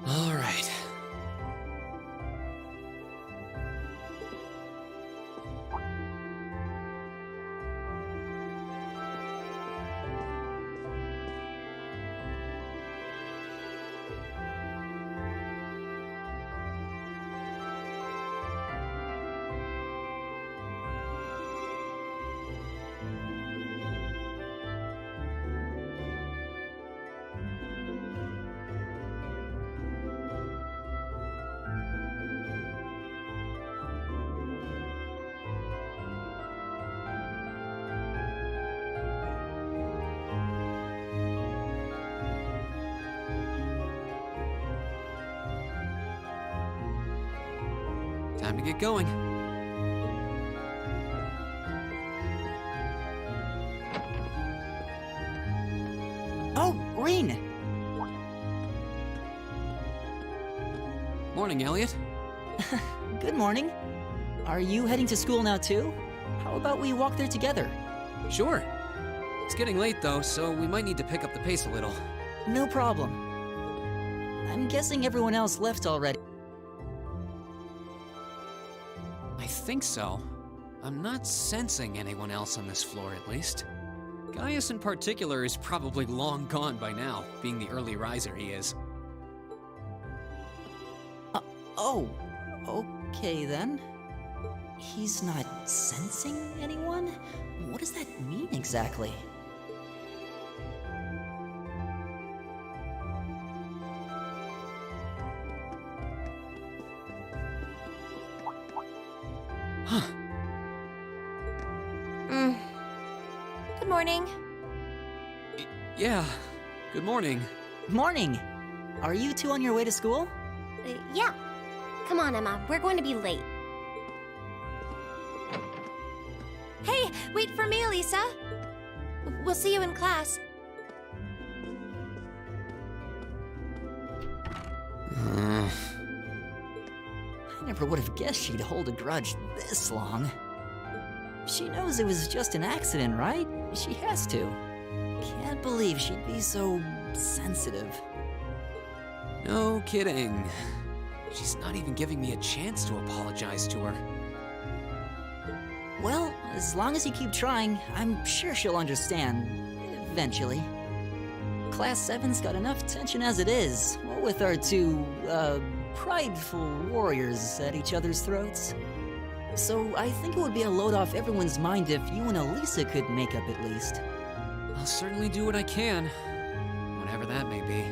All right. Time to get going. Oh, Reen! Morning, Elliot. Good morning. Are you heading to school now too? How about we walk there together? Sure. It's getting late though, so we might need to pick up the pace a little. No problem. I'm guessing everyone else left already. I think so. I'm not sensing anyone else on this floor, at least. Gaius in particular is probably long gone by now, being the early riser he is. Oh, okay then. He's not sensing anyone? What does that mean exactly? Huh. Good morning. Yeah, good morning. Morning! Are you two on your way to school? Yeah. Come on, Emma. We're going to be late. Hey, wait for me, Elisa. We'll see you in class. I never would have guessed she'd hold a grudge this long. She knows it was just an accident, right? She has to. Can't believe she'd be so sensitive. No kidding. She's not even giving me a chance to apologize to her. Well, as long as you keep trying, I'm sure she'll understand. Eventually. Class 7's got enough tension as it is, what with our two, prideful warriors at each other's throats. So I think it would be a load off everyone's mind if you and Elisa could make up at least. I'll certainly do what I can, whatever that may be.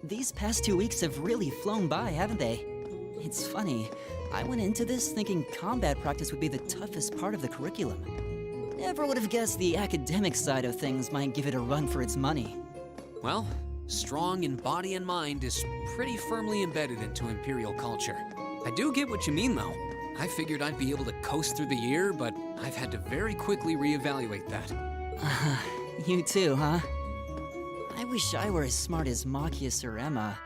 These past 2 weeks have really flown by, haven't they? It's funny, I went into this thinking combat practice would be the toughest part of the curriculum. Never would have guessed the academic side of things might give it a run for its money. Well, strong in body and mind is pretty firmly embedded into Imperial culture. I do get what you mean, though. I figured I'd be able to coast through the year, but I've had to very quickly reevaluate that. You too, huh? I wish I were as smart as Machias or Emma.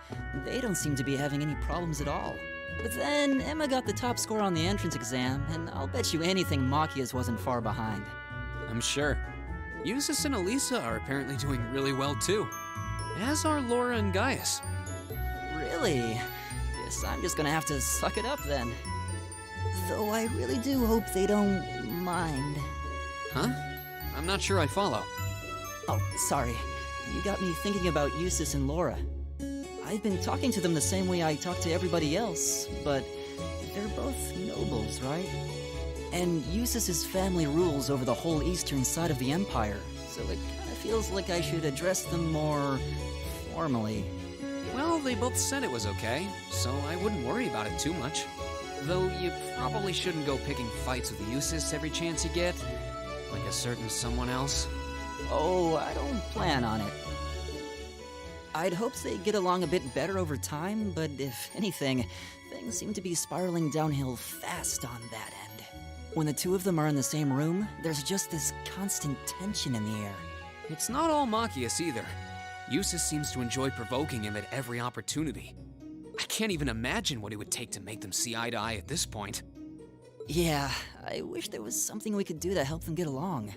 They don't seem to be having any problems at all. But then, Emma got the top score on the entrance exam, and I'll bet you anything Machias wasn't far behind. I'm sure. Eustace and Elisa are apparently doing really well, too. As are Laura and Gaius. Really? Guess I'm just gonna have to suck it up then. Though I really do hope they don't mind. Huh? I'm not sure I follow. Oh, sorry. You got me thinking about Eustace and Laura. I've been talking to them the same way I talk to everybody else, but they're both nobles, right? And Eustace's family rules over the whole eastern side of the Empire, so it kinda feels like I should address them more formally. Well, they both said it was okay, so I wouldn't worry about it too much. Though you probably shouldn't go picking fights with Eustace every chance you get, like a certain someone else. Oh, I don't plan on it. I'd hoped they'd get along a bit better over time, but if anything, things seem to be spiraling downhill fast on that end. When the two of them are in the same room, there's just this constant tension in the air. It's not all Machias either. Eustace seems to enjoy provoking him at every opportunity. I can't even imagine what it would take to make them see eye to eye at this point. Yeah, I wish there was something we could do to help them get along.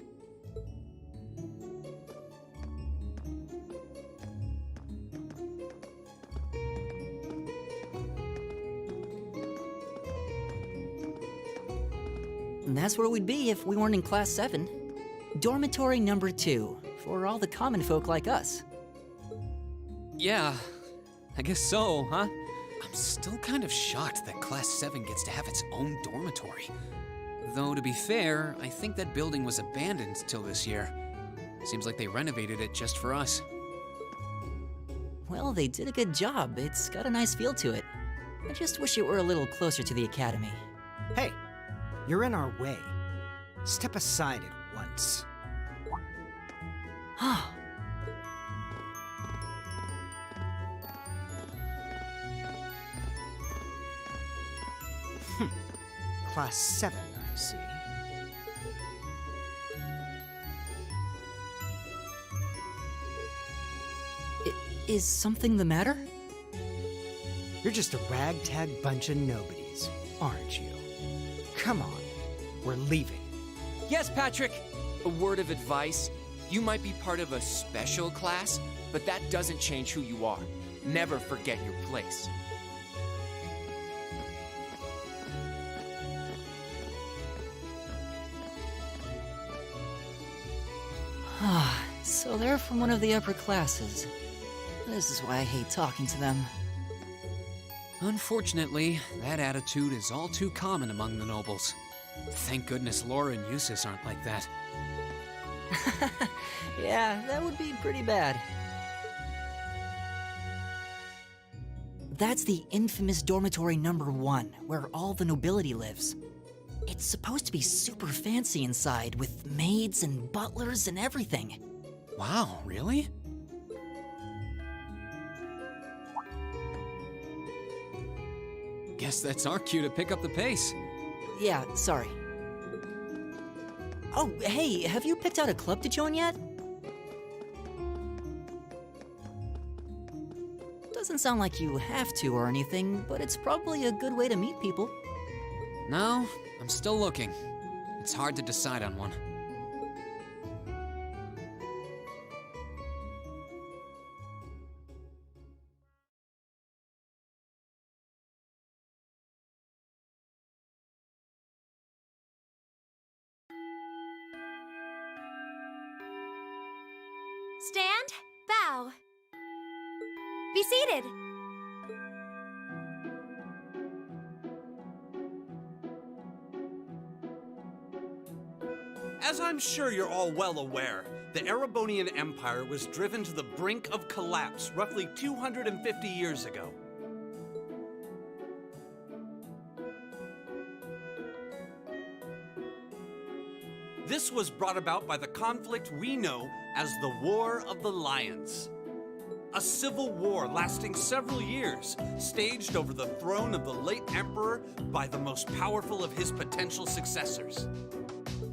And that's where we'd be if we weren't in Class 7. Dormitory number 2, for all the common folk like us. Yeah, I guess so, huh? I'm still kind of shocked that Class 7 gets to have its own dormitory. Though, to be fair, I think that building was abandoned till this year. Seems like they renovated it just for us. Well, they did a good job. It's got a nice feel to it. I just wish it were a little closer to the academy. Hey, you're in our way. Step aside at once. Class 7, I see. Is something the matter? You're just a ragtag bunch of nobodies, aren't you? Come on, we're leaving. Yes, Patrick! A word of advice. You might be part of a special class, but that doesn't change who you are. Never forget your place. So they're from one of the upper classes. This is why I hate talking to them. Unfortunately, that attitude is all too common among the nobles. Thank goodness Laura and Eustace aren't like that. Yeah, that would be pretty bad. That's the infamous dormitory number 1, where all the nobility lives. It's supposed to be super fancy inside, with maids and butlers and everything. Wow, really? Guess that's our cue to pick up the pace. Yeah, sorry. Oh, hey, have you picked out a club to join yet? Doesn't sound like you have to or anything, but it's probably a good way to meet people. No, I'm still looking. It's hard to decide on one. Stand, bow. Be seated. As I'm sure you're all well aware, the Erebonian Empire was driven to the brink of collapse roughly 250 years ago. This was brought about by the conflict we know as the War of the Lions. A civil war lasting several years, staged over the throne of the late emperor by the most powerful of his potential successors.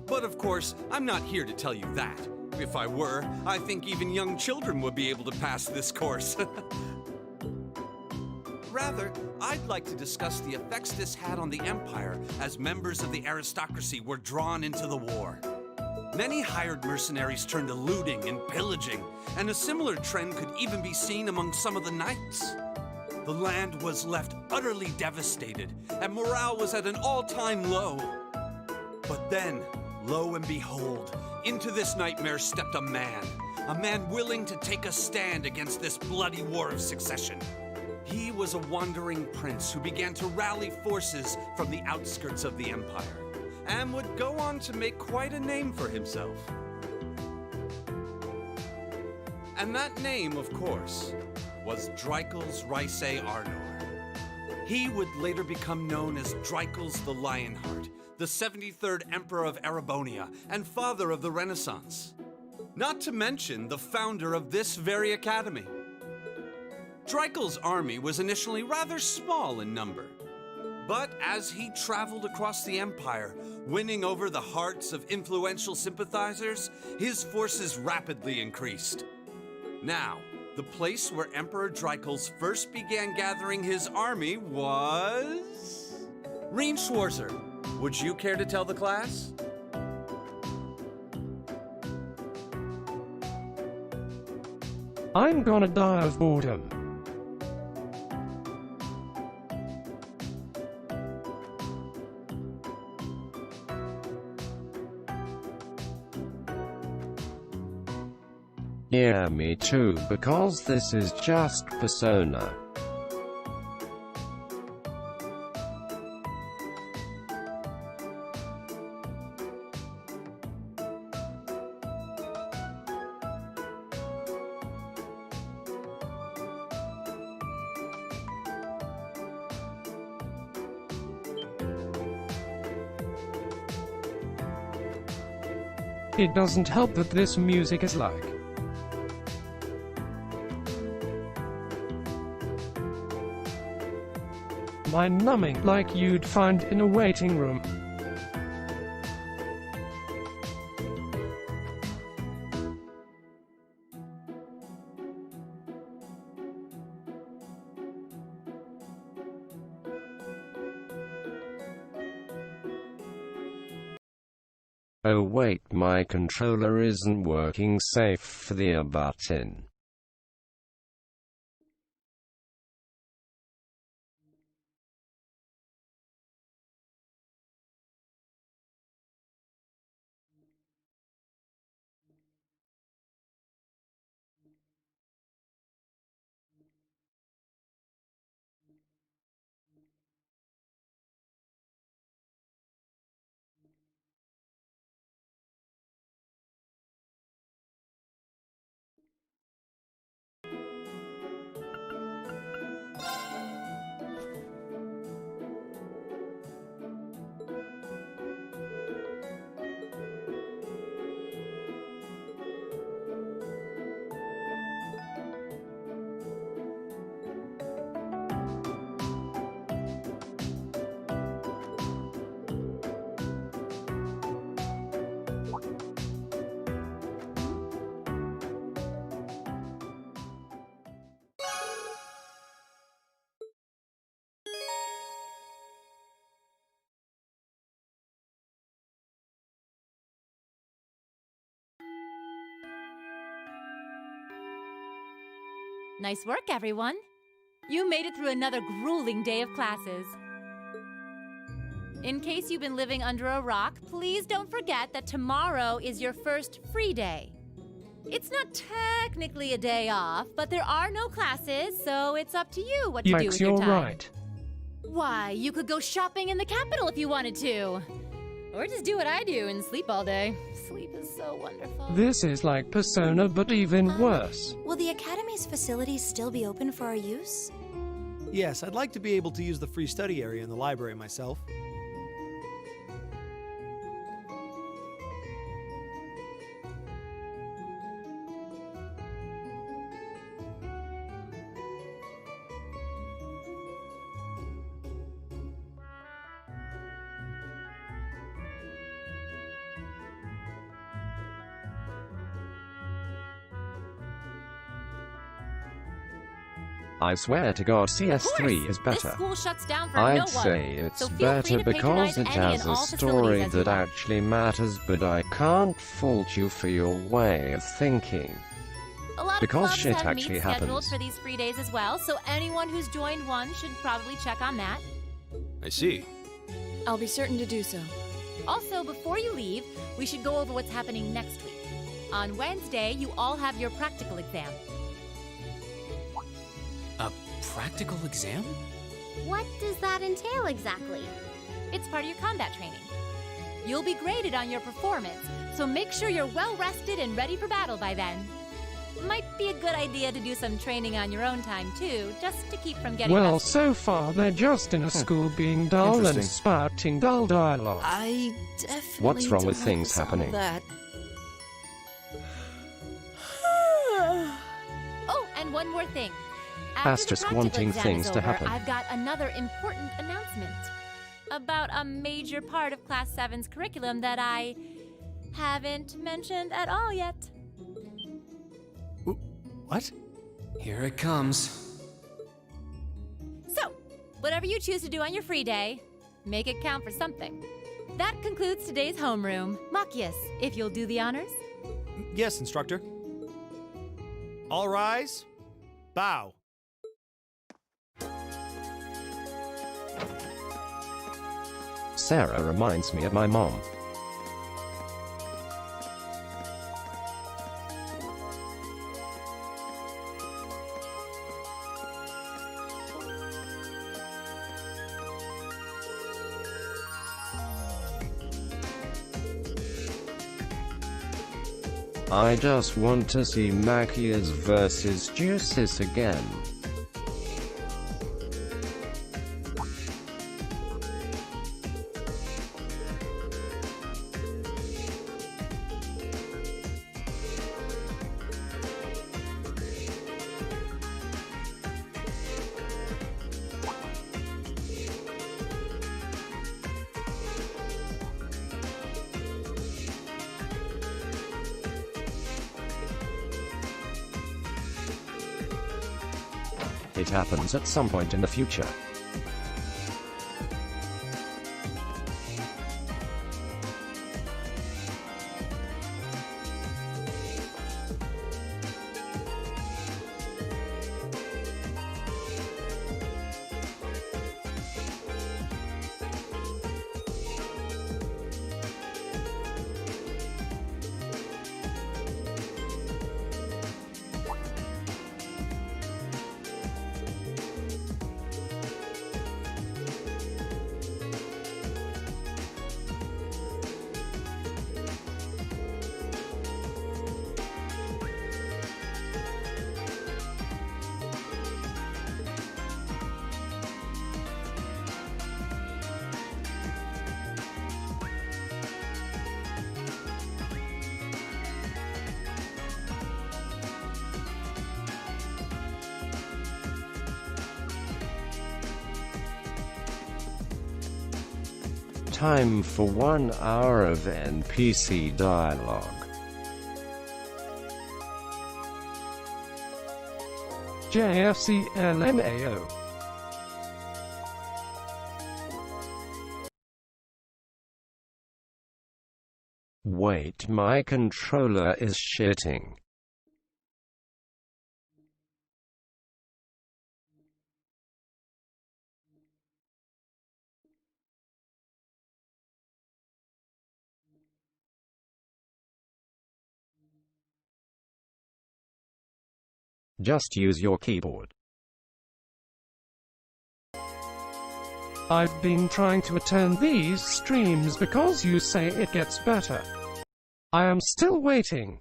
But of course, I'm not here to tell you that. If I were, I think even young children would be able to pass this course. Rather, I'd like to discuss the effects this had on the Empire as members of the aristocracy were drawn into the war. Many hired mercenaries turned to looting and pillaging, and a similar trend could even be seen among some of the knights. The land was left utterly devastated, and morale was at an all-time low. But then, lo and behold, into this nightmare stepped a man a man willing to take a stand against this bloody war of succession. He was a wandering prince who began to rally forces from the outskirts of the empire, and would go on to make quite a name for himself. And that name, of course, was Dreikels Rhysei Arnor. He would later become known as Dreikels the Lionheart, the 73rd Emperor of Erebonia and father of the Renaissance. Not to mention the founder of this very academy. Dreikels' army was initially rather small in number, but as he traveled across the empire, winning over the hearts of influential sympathizers, his forces rapidly increased. Now, the place where Emperor Dreikels first began gathering his army was... Reen Schwarzer, would you care to tell the class? I'm gonna die of boredom. Yeah, me too, because this is just Persona. It doesn't help that this music is like mind-numbing, like you'd find in a waiting room. Oh wait, my controller isn't working. Safe for the button. Nice work, everyone. You made it through another grueling day of classes. In case you've been living under a rock, please don't forget that tomorrow is your first free day. It's not technically a day off, but there are no classes, so it's up to you what to do with your time. You're right. Why, you could go shopping in the capital if you wanted to. Or just do what I do and sleep all day. Sleep is so wonderful. This is like Persona, but even worse. Will the Academy's facilities still be open for our use? Yes, I'd like to be able to use the free study area in the library myself. I swear to God, CS3 is This better. school shuts down for no I'd one. say it's So feel free better to because patronize it any has and a all story facilities as you that want. actually matters, but I can't fault you for your way of thinking. A lot Because of clubs shit have actually meets scheduled happens. for these free days as well, so anyone who's joined one should probably check on that. I see. I'll be certain to do so. Also, before you leave, we should go over what's happening next week. On Wednesday, you all have your practical exam. A practical exam? What does that entail exactly? It's part of your combat training. You'll be graded on your performance, so make sure you're well rested and ready for battle by then. Might be a good idea to do some training on your own time, too, just to keep from getting Well, rusty. so far they're just in a school being dull and Interesting. spouting dull dialogue. I definitely What's wrong with don't things like the sound of happening? That. Oh, and one more thing. Asterisk After the wanting practical exam things is to over, happen. I've got another important announcement about a major part of Class 7's curriculum that I haven't mentioned at all yet. What? Here it comes. So, whatever you choose to do on your free day, make it count for something. That concludes today's homeroom. Machias, if you'll do the honors. Yes, instructor. All rise. Bow. Sarah reminds me of my mom. I just want to see Machias versus Juices again. It happens at some point in the future. Time for 1 hour of NPC dialogue. JFCLMAO. Wait, my controller is shitting. Just use your keyboard. I've been trying to attend these streams because you say it gets better. I am still waiting.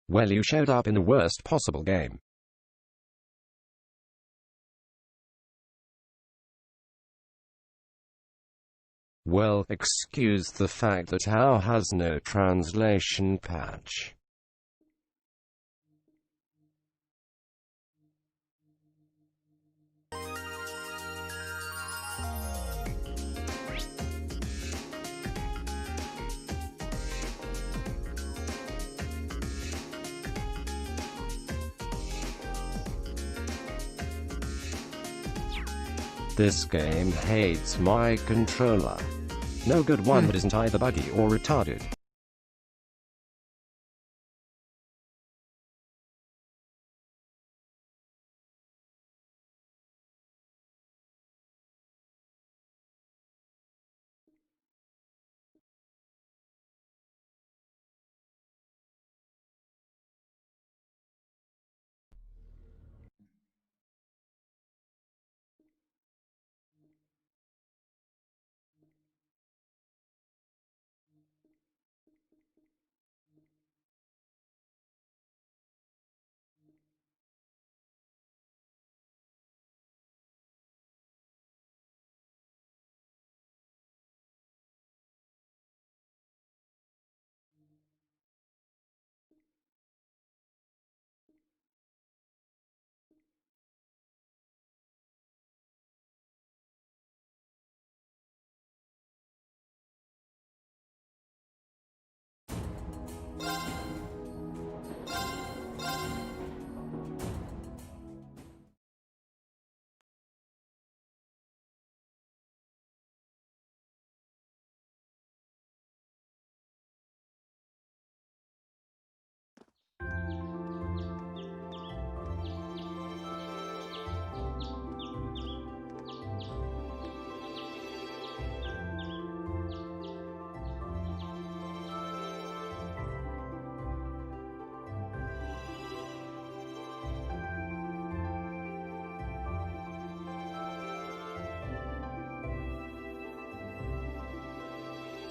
Well, you showed up in the worst possible game. Well, excuse the fact that OW has no translation patch. This game hates my controller. No good one that isn't either buggy or retarded.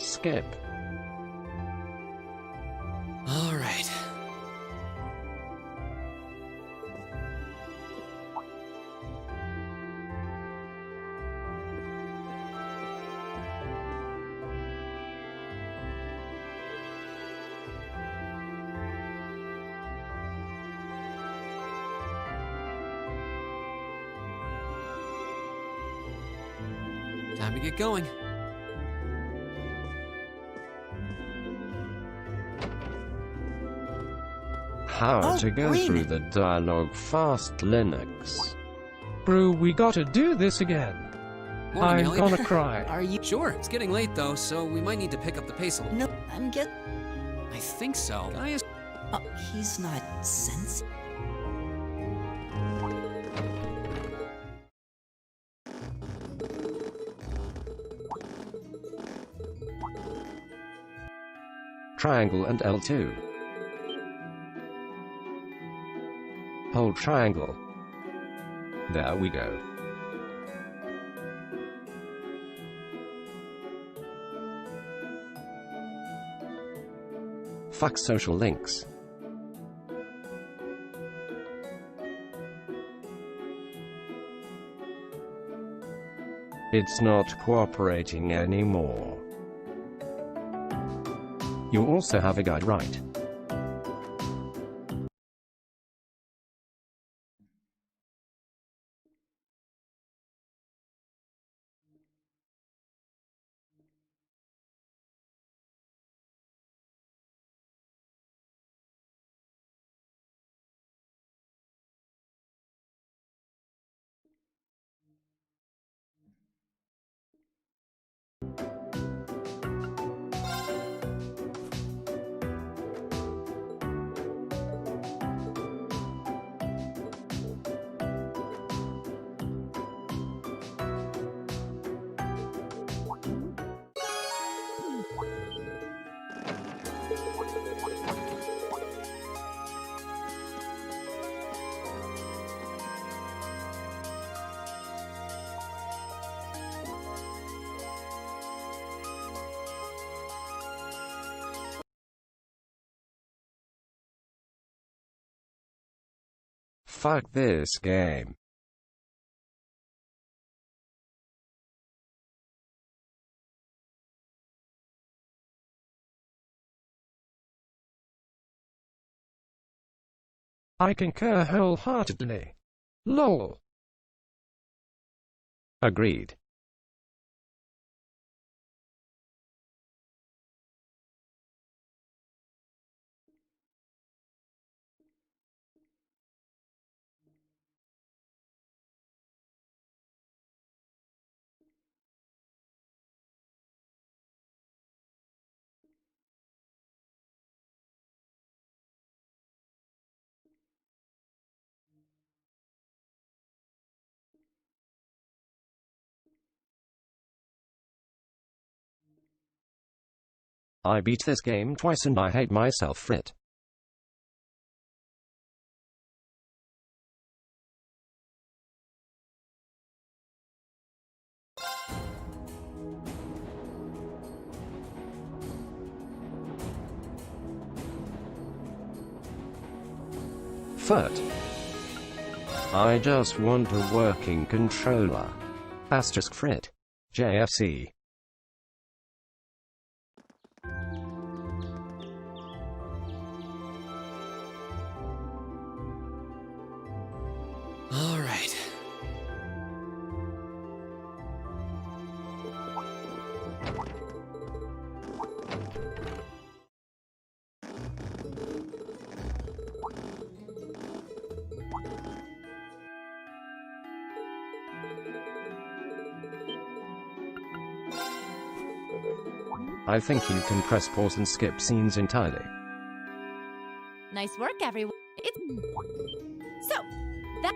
Skip. All right. Time to get going. How Oh, to go Green. through the dialogue fast, Linux. Brew, we gotta do this again. Morning, I'm Ellie. gonna cry. Are you? Sure, it's getting late though, so we might need to pick up the pace a little. No, I'm get. I think so. Gaius. Oh, he's not sense. Triangle and L2. Hold triangle. There we go. Fuck social links. It's not cooperating anymore. You also have a guide, right? Fuck this game. I concur wholeheartedly. LOL. Agreed. I beat this game twice and I hate myself for it. Furt. I just want a working controller. Asterisk frit. JFC. All right. I think you can press pause and skip scenes entirely. Nice work, everyone. It's so that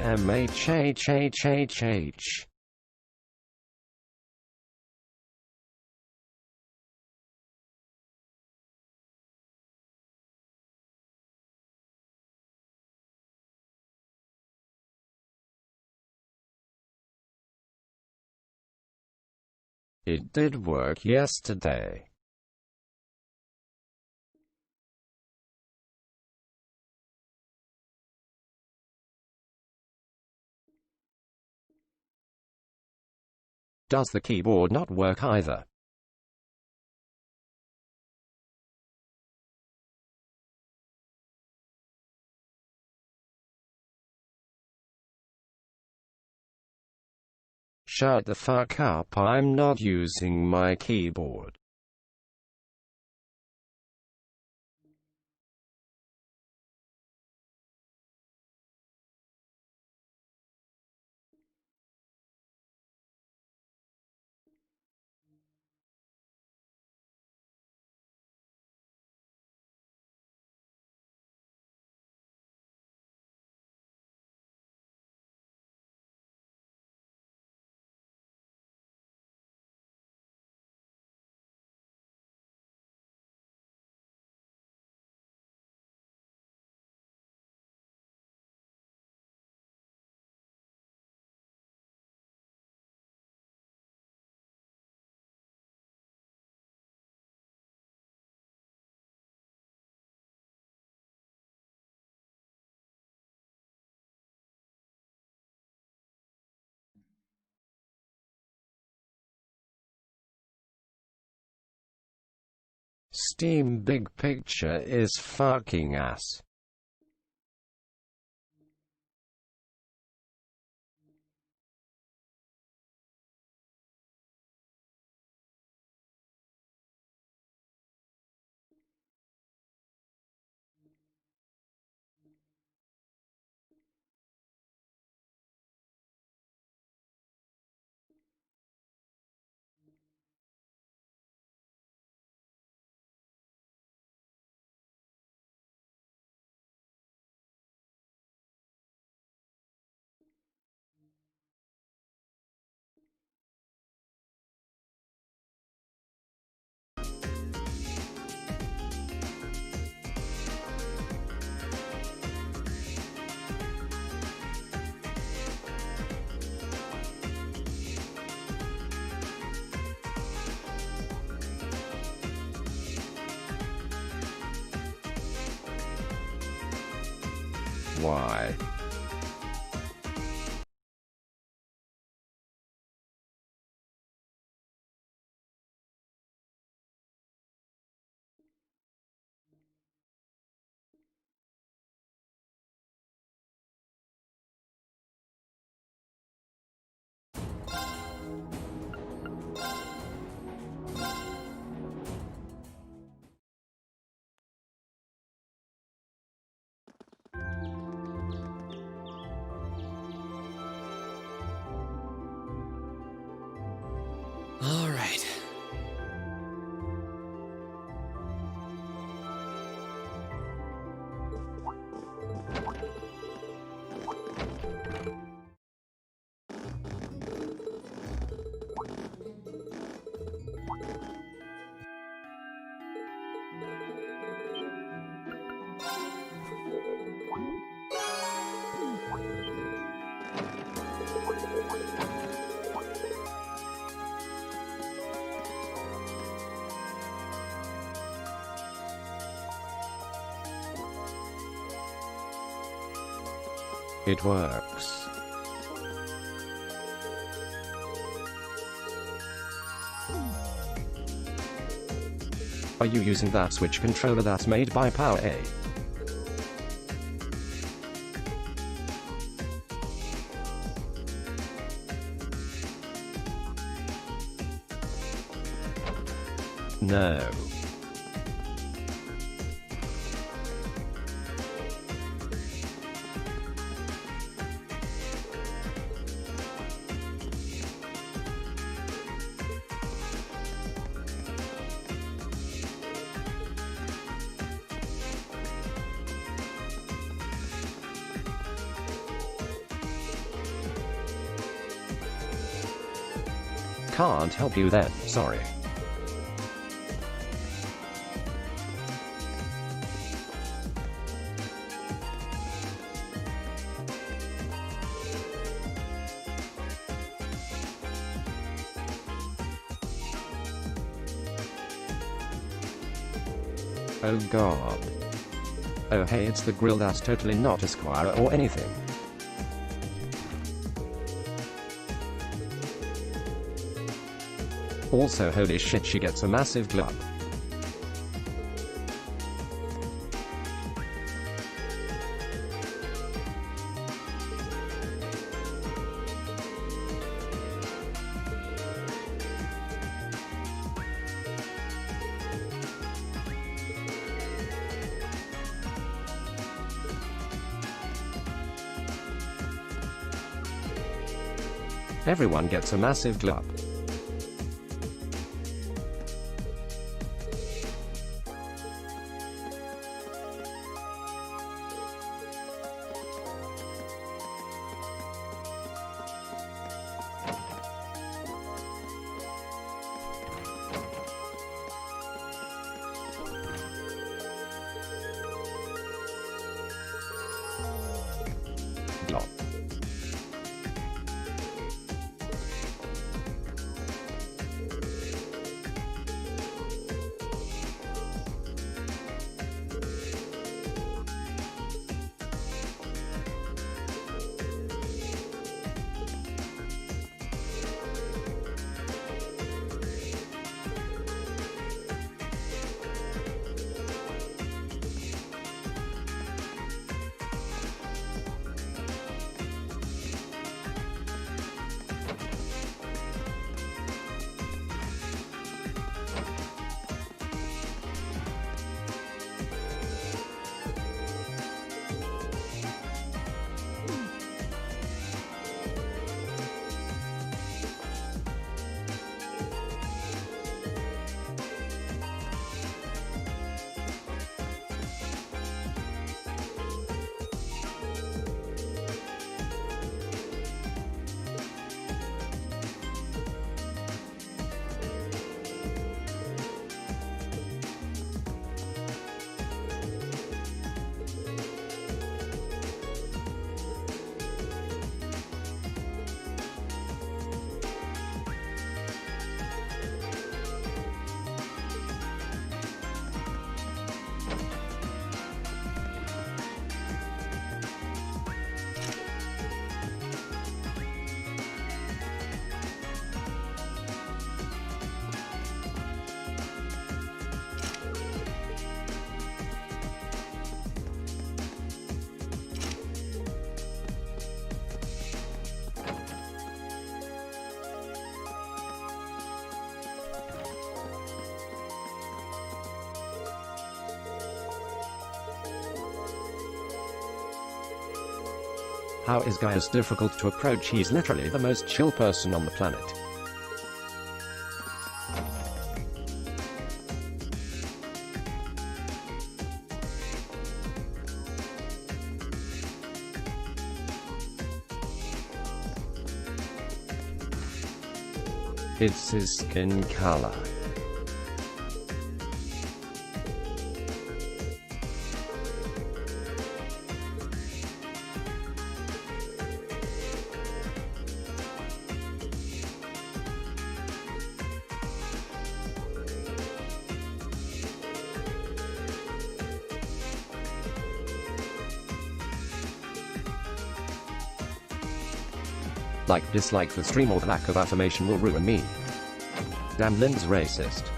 MHHHHH. It did work yesterday. Does the keyboard not work either? Shut the fuck up, I'm not using my keyboard. Steam Big Picture is fucking ass. Why? All right. It works. Are you using that Switch controller that's made by Power A? No. can't help you then, sorry. Oh god. Oh hey, it's the grill, that's totally not a squire or anything. Also holy shit, she gets a massive glub. Everyone gets a massive glub. Glop. How is Gaius difficult to approach? He's literally the most chill person on the planet. It's his skin color. Like, dislike the stream, or the lack of affirmation will ruin me. Damn, Lynn's racist.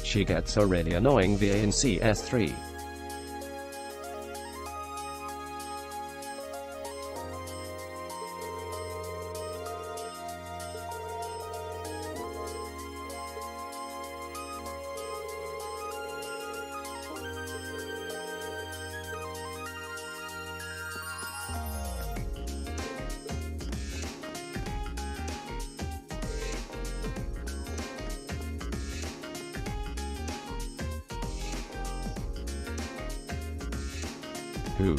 She gets so really annoying via in CS3. Who?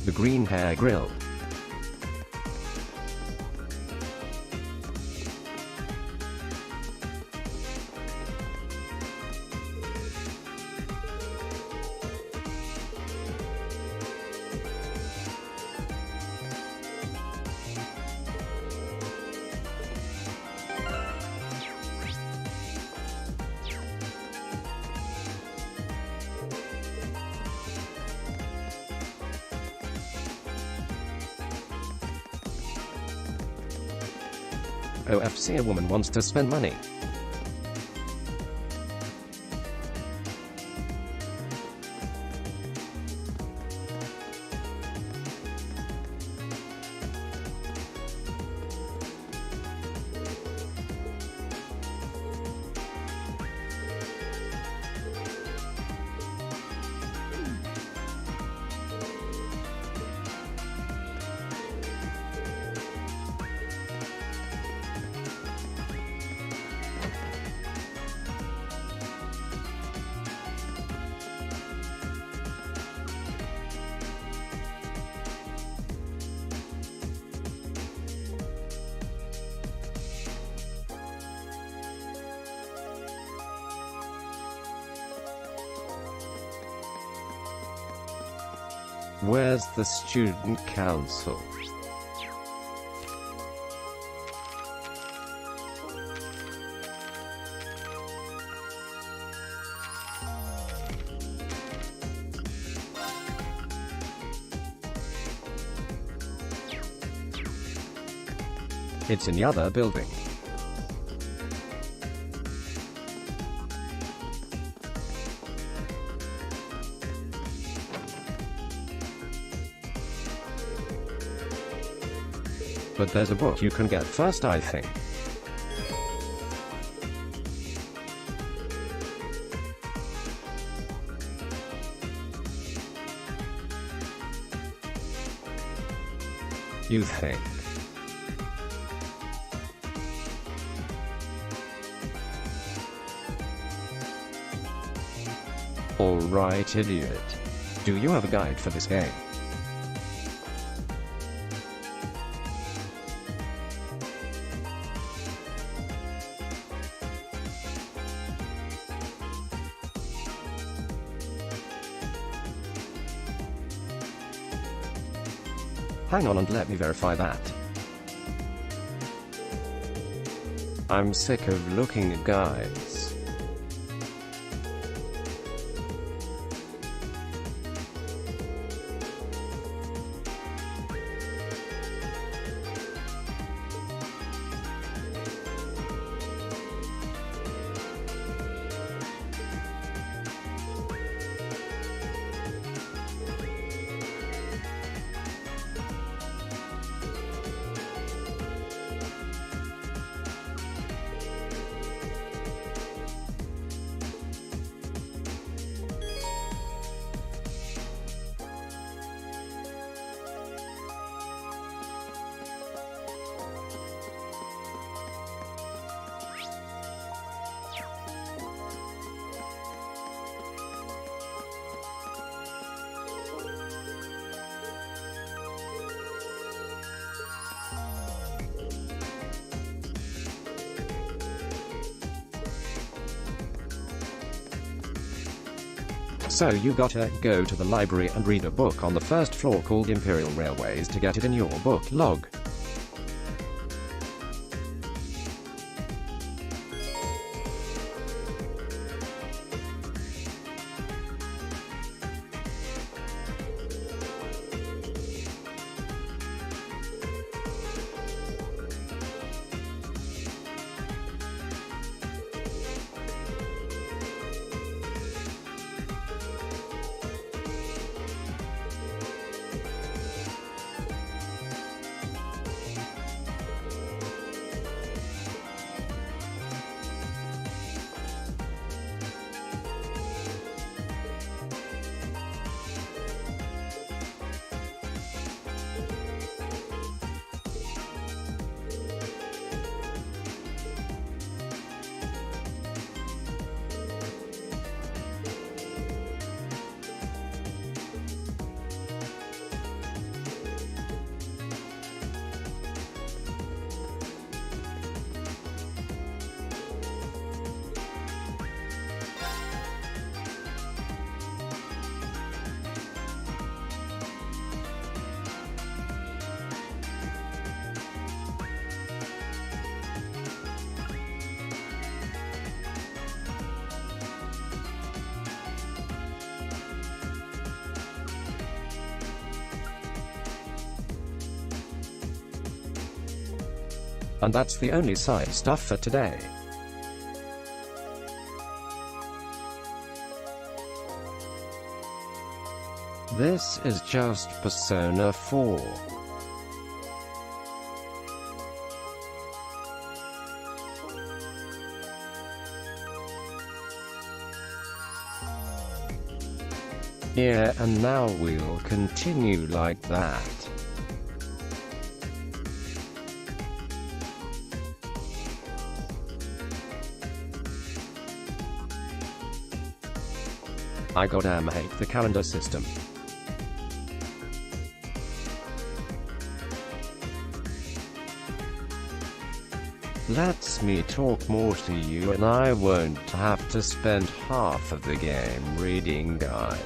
The green hair grill. OFC, a woman wants to spend money. Where's the student council? It's in the other building. But there's a book you can get first, I think. You think? Alright, idiot. Do you have a guide for this game? Hang on and let me verify that. I'm sick of looking at guides. So you gotta go to the library and read a book on the first floor called Imperial Railways to get it in your book log. And that's the only science stuff for today. This is just Persona 4. Yeah, and now we'll continue like that. I goddamn hate the calendar system. Lets me talk more to you and I won't have to spend half of the game reading guides.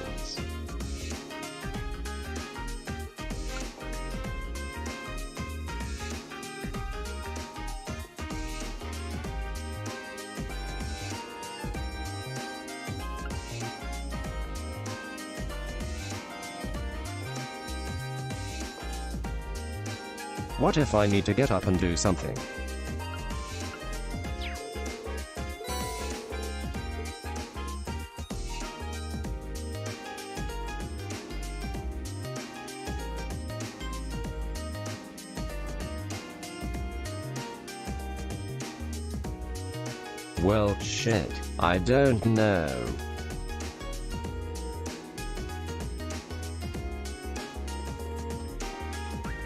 What if I need to get up and do something? Well, shit, I don't know.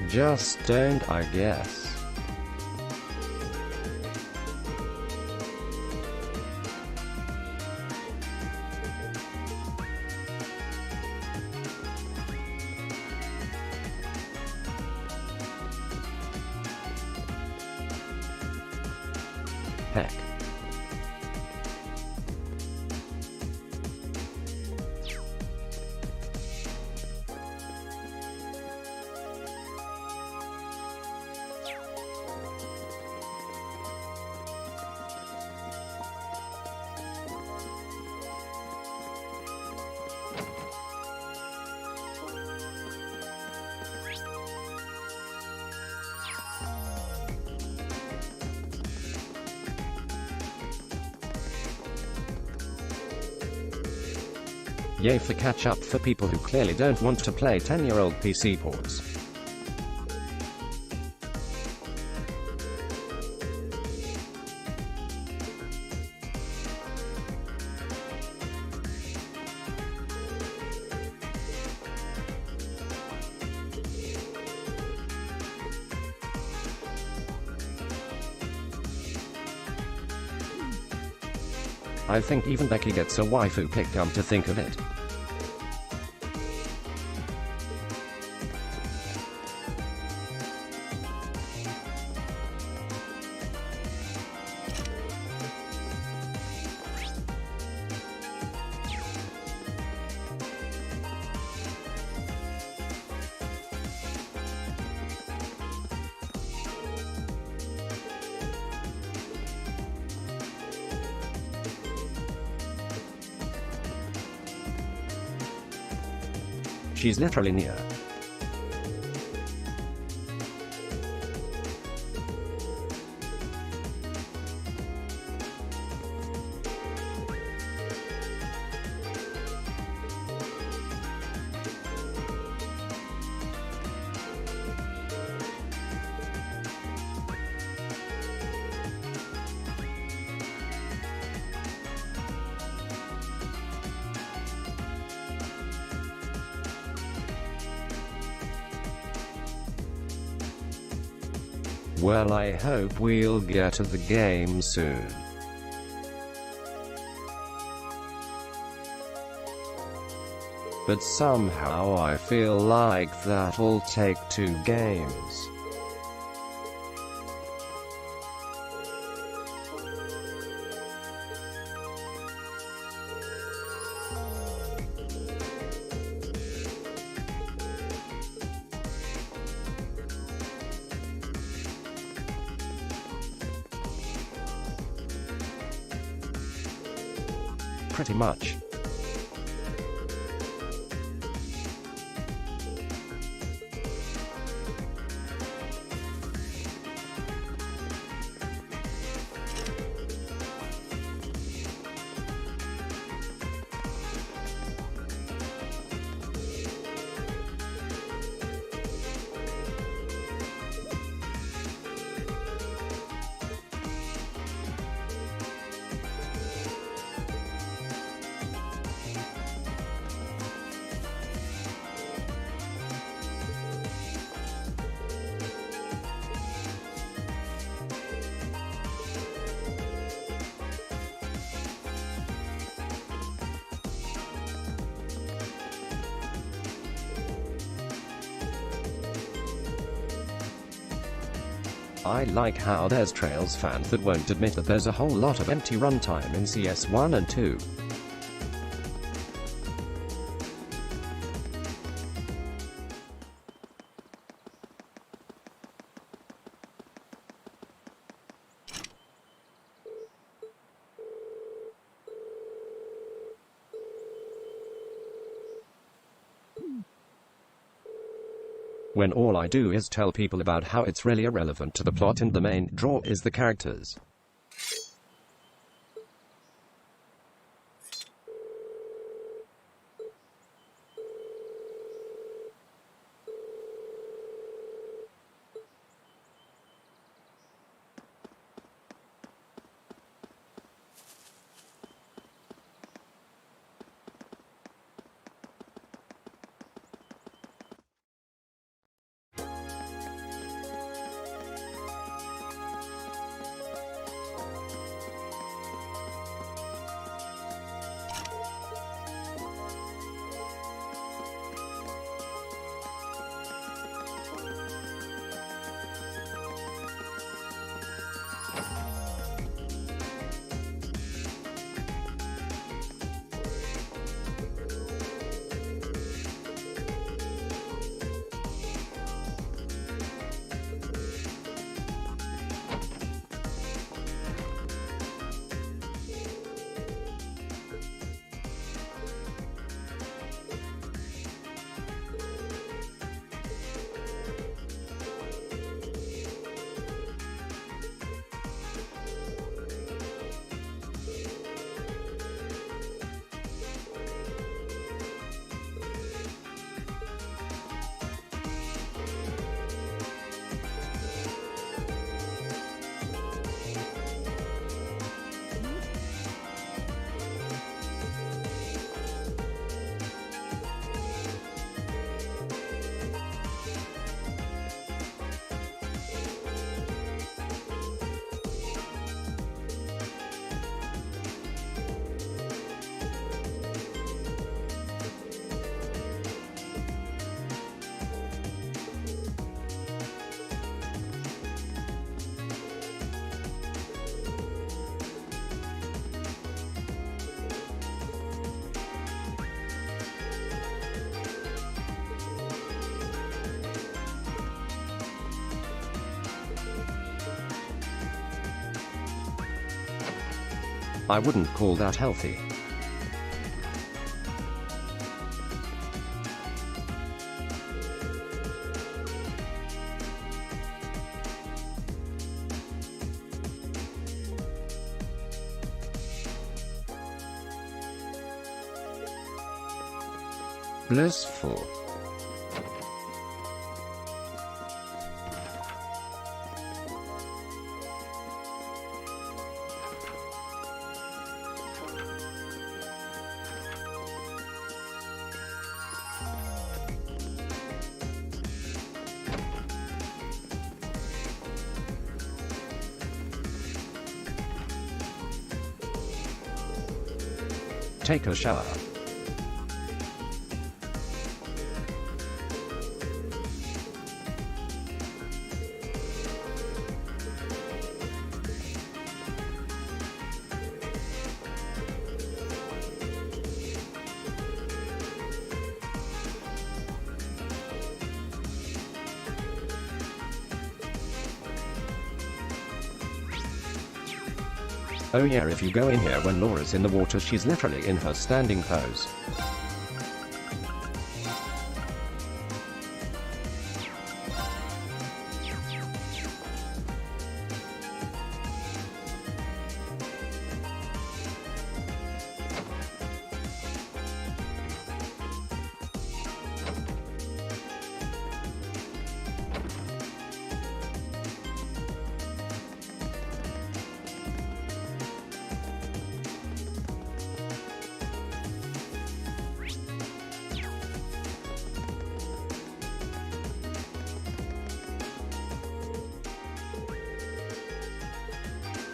Just don't, I guess. Heck. Yay for catch up for people who clearly don't want to play 10-year-old PC ports. I think even Becky gets a waifu pick, come to think of it. She's literally near. Well, I hope we'll get to the game soon. But somehow I feel like that'll take 2 games. Pretty much. I like how there's Trails fans that won't admit that there's a whole lot of empty runtime in CS1 and 2. When all I do is tell people about how it's really irrelevant to the plot and the main draw is the characters. I wouldn't call that healthy. Blissful. Take a shower. Oh yeah, if you go in here when Laura's in the water, she's literally in her standing pose.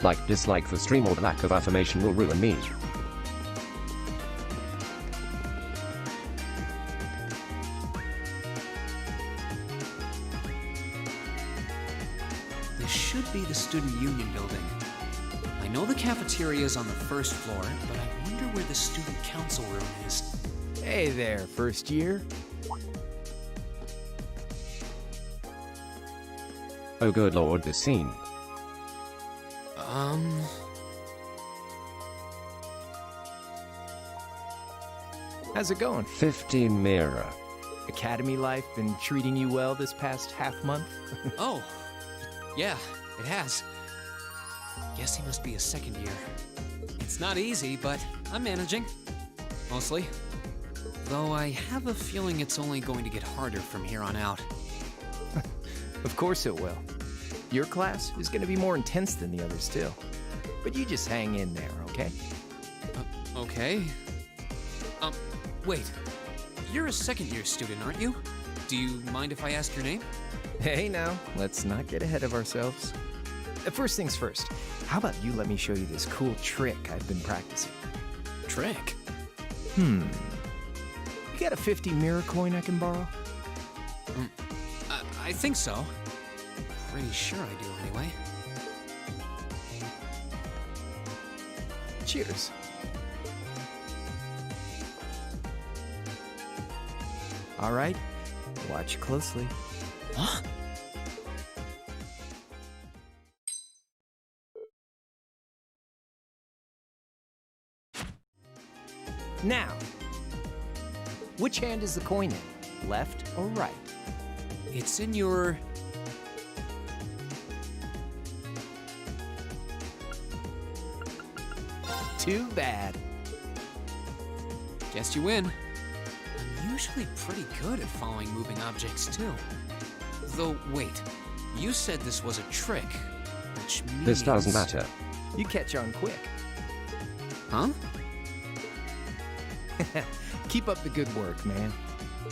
Like, dislike the stream, or the lack of affirmation will ruin me. This Student Union building. I know the cafeteria is on the first floor, but I wonder where the Student Council room is. Hey there, first year. Oh good lord, the scene. How's it going? 15 mirror. Academy life been treating you well this past half month? Oh, yeah, it has. Guess he must be a second year. It's not easy, but I'm managing. Mostly. Though I have a feeling it's only going to get harder from here on out. Of course it will. Your class is going to be more intense than the others, too. But you just hang in there, okay? Okay. Wait. You're a second-year student, aren't you? Do you mind if I ask your name? Hey now, let's not get ahead of ourselves. First things first, how about you let me show you this cool trick I've been practicing? Trick? You got a 50 mirror coin I can borrow? I think so. Pretty sure I do, anyway. Cheers. All right, watch closely. Huh? Now, which hand is the coin in? Left or right? It's in your... Too bad. Guess you win. I'm usually pretty good at following moving objects, too. Though, wait. You said this was a trick, which means... This doesn't matter. You catch on quick. Huh? Keep up the good work, man.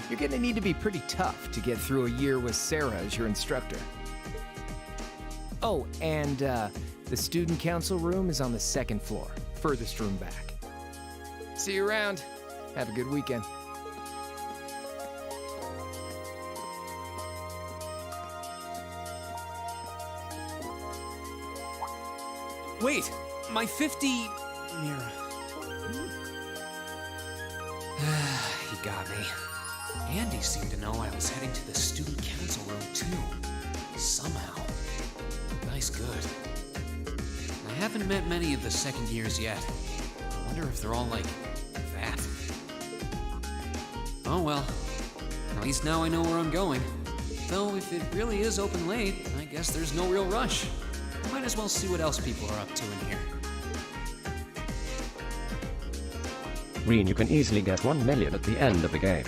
You're gonna need to be pretty tough to get through a year with Sarah as your instructor. Oh, and the student council room is on the second floor, furthest room back. See you around. Have a good weekend. Wait! My 50... mirror. He got me. Andy seemed to know I was heading to the student council room, too. Somehow. Nice good. I haven't met many of the second years yet. I wonder if they're all like that. Oh well. At least now I know where I'm going. Though if it really is open late, I guess there's no real rush. I might as well see what else people are up to in here. Reen, you can easily get 1 million at the end of the game.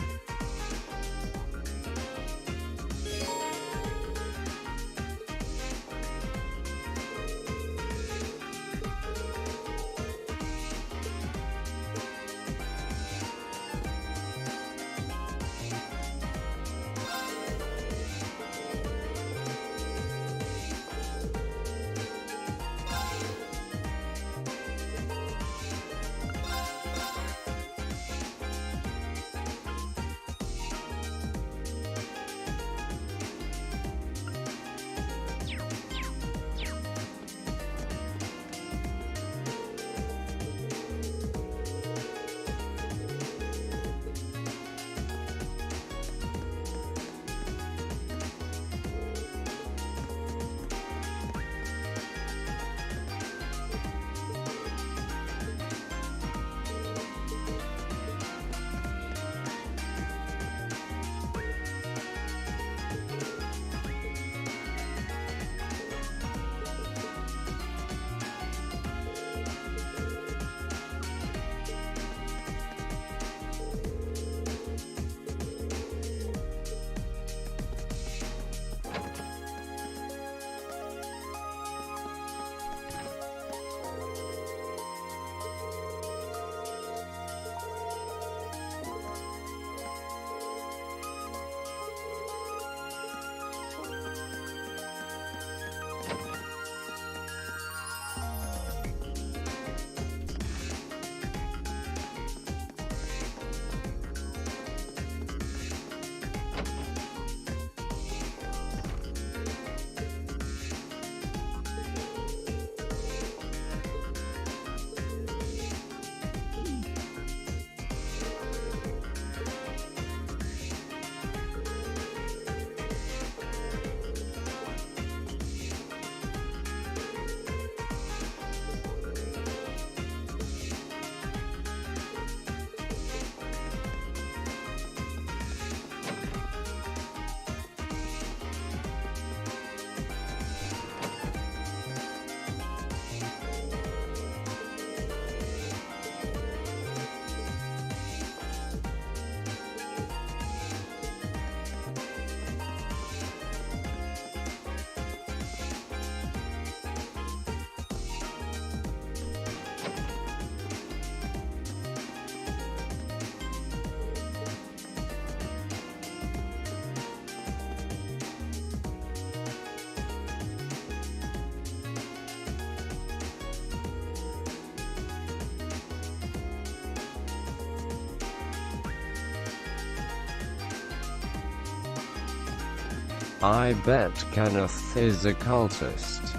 I bet Kenneth is a cultist.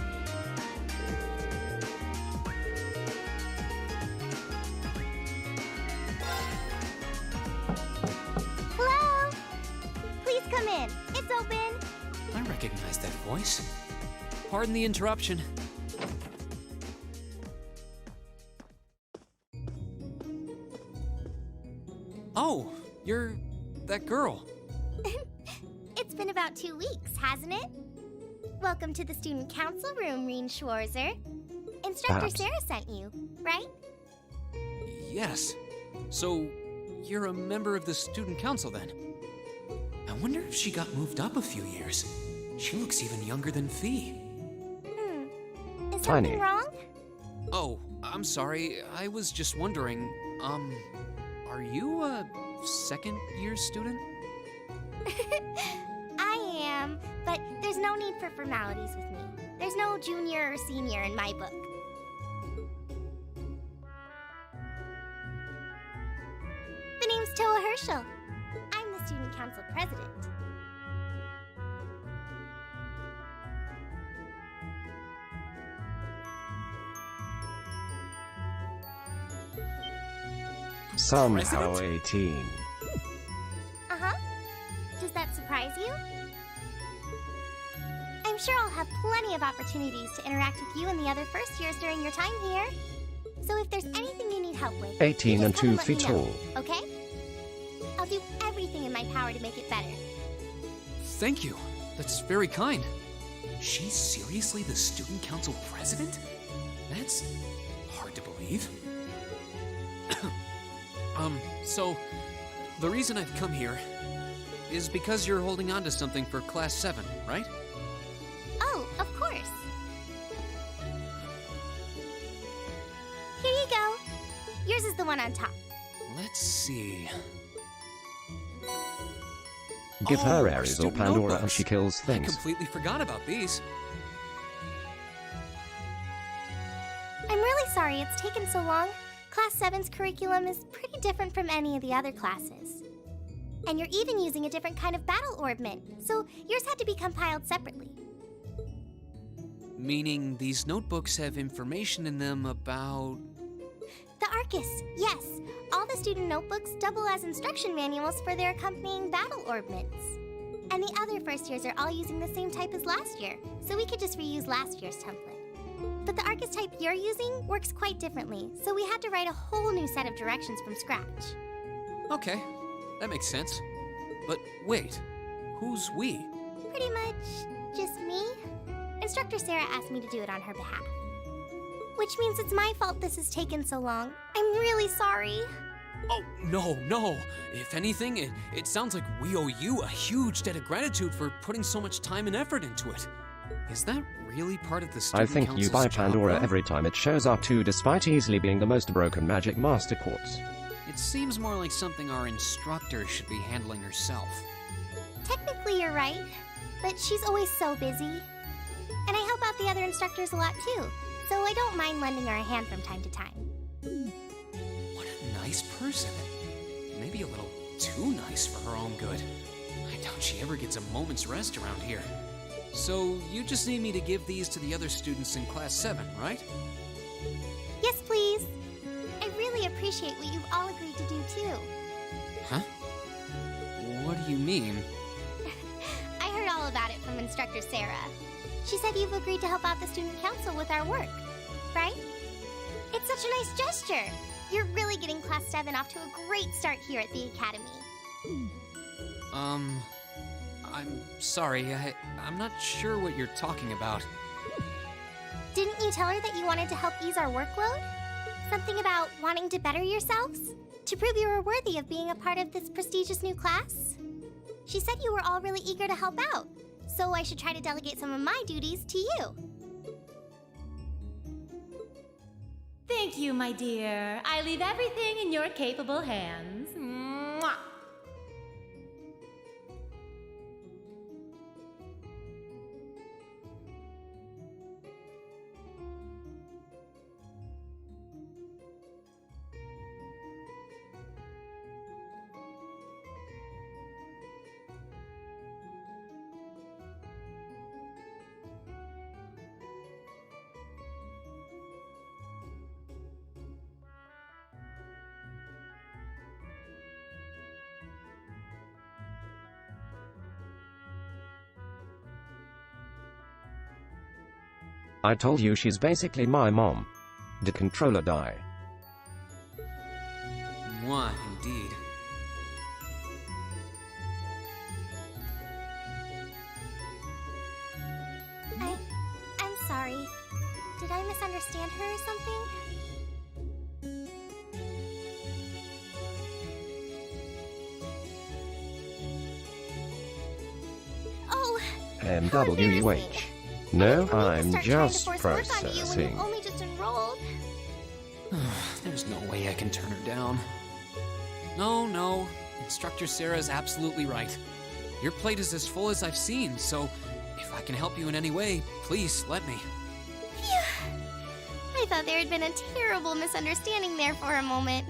Hello? Please come in. It's open. I recognize that voice. Pardon the interruption. Oh, you're that girl. It's been about 2 weeks, hasn't it? Welcome to the student council room, Reen Schwarzer. Instructor Perhaps. Sarah sent you, right? Yes. So, you're a member of the student council then? I wonder if she got moved up a few years. She looks even younger than Fee. Is Tiny. something wrong? Oh, I'm sorry. I was just wondering, are you a second-year student? I am, but there's no need for formalities with me. There's no junior or senior in my book. The name's Toa Herschel. I'm the student council president. Somehow 18. Uh-huh. Does that surprise you? I'm sure I'll have plenty of opportunities to interact with you and the other first years during your time here. So if there's anything you need help with, 18 you and just come 2 let me feet know, tall. okay? I'll do everything in my power to make it better. Thank you. That's very kind. She's seriously the student council president? That's hard to believe. So, the reason I've come here is because you're holding on to something for Class 7, right? Oh, of course. Here you go. Yours is the one on top. Let's see. Give Oh, her our Aries or student Pandora and notebooks. she kills I things. completely forgot about these. I'm really sorry it's taken so long. Class 7's curriculum is pretty different from any of the other classes. And you're even using a different kind of battle orbment, so yours had to be compiled separately. Meaning these notebooks have information in them about... The Arcus, yes. All the student notebooks double as instruction manuals for their accompanying battle orbments. And the other first years are all using the same type as last year, so we could just reuse last year's template. But the Arcus type you're using works quite differently, so we had to write a whole new set of directions from scratch. Okay, that makes sense. But wait, who's we? Pretty much just me. Instructor Sarah asked me to do it on her behalf. Which means it's my fault this has taken so long. I'm really sorry. Oh, no. If anything, it sounds like we owe you a huge debt of gratitude for putting so much time and effort into it. Is that really part of the I student think you council's buy job, Pandora though? every time it shows up too, despite easily being the most broken magic master quartz. It seems more like something our instructor should be handling herself. Technically, you're right, but she's always so busy. And I help out the other instructors a lot too, so I don't mind lending her a hand from time to time. What a nice person. Maybe a little too nice for her own good. I doubt she ever gets a moment's rest around here. So, you just need me to give these to the other students in Class 7, right? Yes, please. I really appreciate what you've all agreed to do too. Huh? What do you mean? I heard all about it from Instructor Sarah. She said you've agreed to help out the student council with our work, right? It's such a nice gesture. You're really getting Class 7 off to a great start here at the Academy. I'm sorry, I'm not sure what you're talking about. Didn't you tell her that you wanted to help ease our workload? Something about wanting to better yourselves? To prove you were worthy of being a part of this prestigious new class? She said you were all really eager to help out, so I should try to delegate some of my duties to you. Thank you, my dear. I leave everything in your capable hands. Mwah. I told you she's basically my mom. Did controller die? Mwah, indeed. I'm sorry. Did I misunderstand her or something? Oh, MWH. No, I I'm didn't mean to start trying to just force work on you when processing. you've only just enrolled. There's no way I can turn her down. No. Instructor Sarah's absolutely right. Your plate is as full as I've seen, so if I can help you in any way, please let me. Phew. I thought there had been a terrible misunderstanding there for a moment.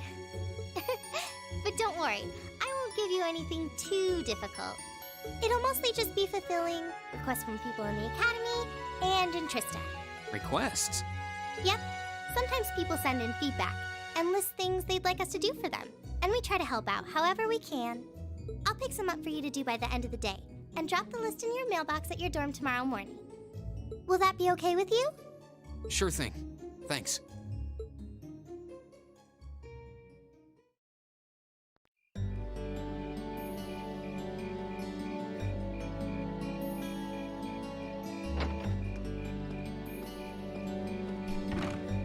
But don't worry, I won't give you anything too difficult. It'll mostly just be fulfilling requests from people in the academy and in Trista. Requests? Yep. Sometimes people send in feedback and list things they'd like us to do for them, and we try to help out however we can. I'll pick some up for you to do by the end of the day, and drop the list in your mailbox at your dorm tomorrow morning. Will that be okay with you? Sure thing. Thanks.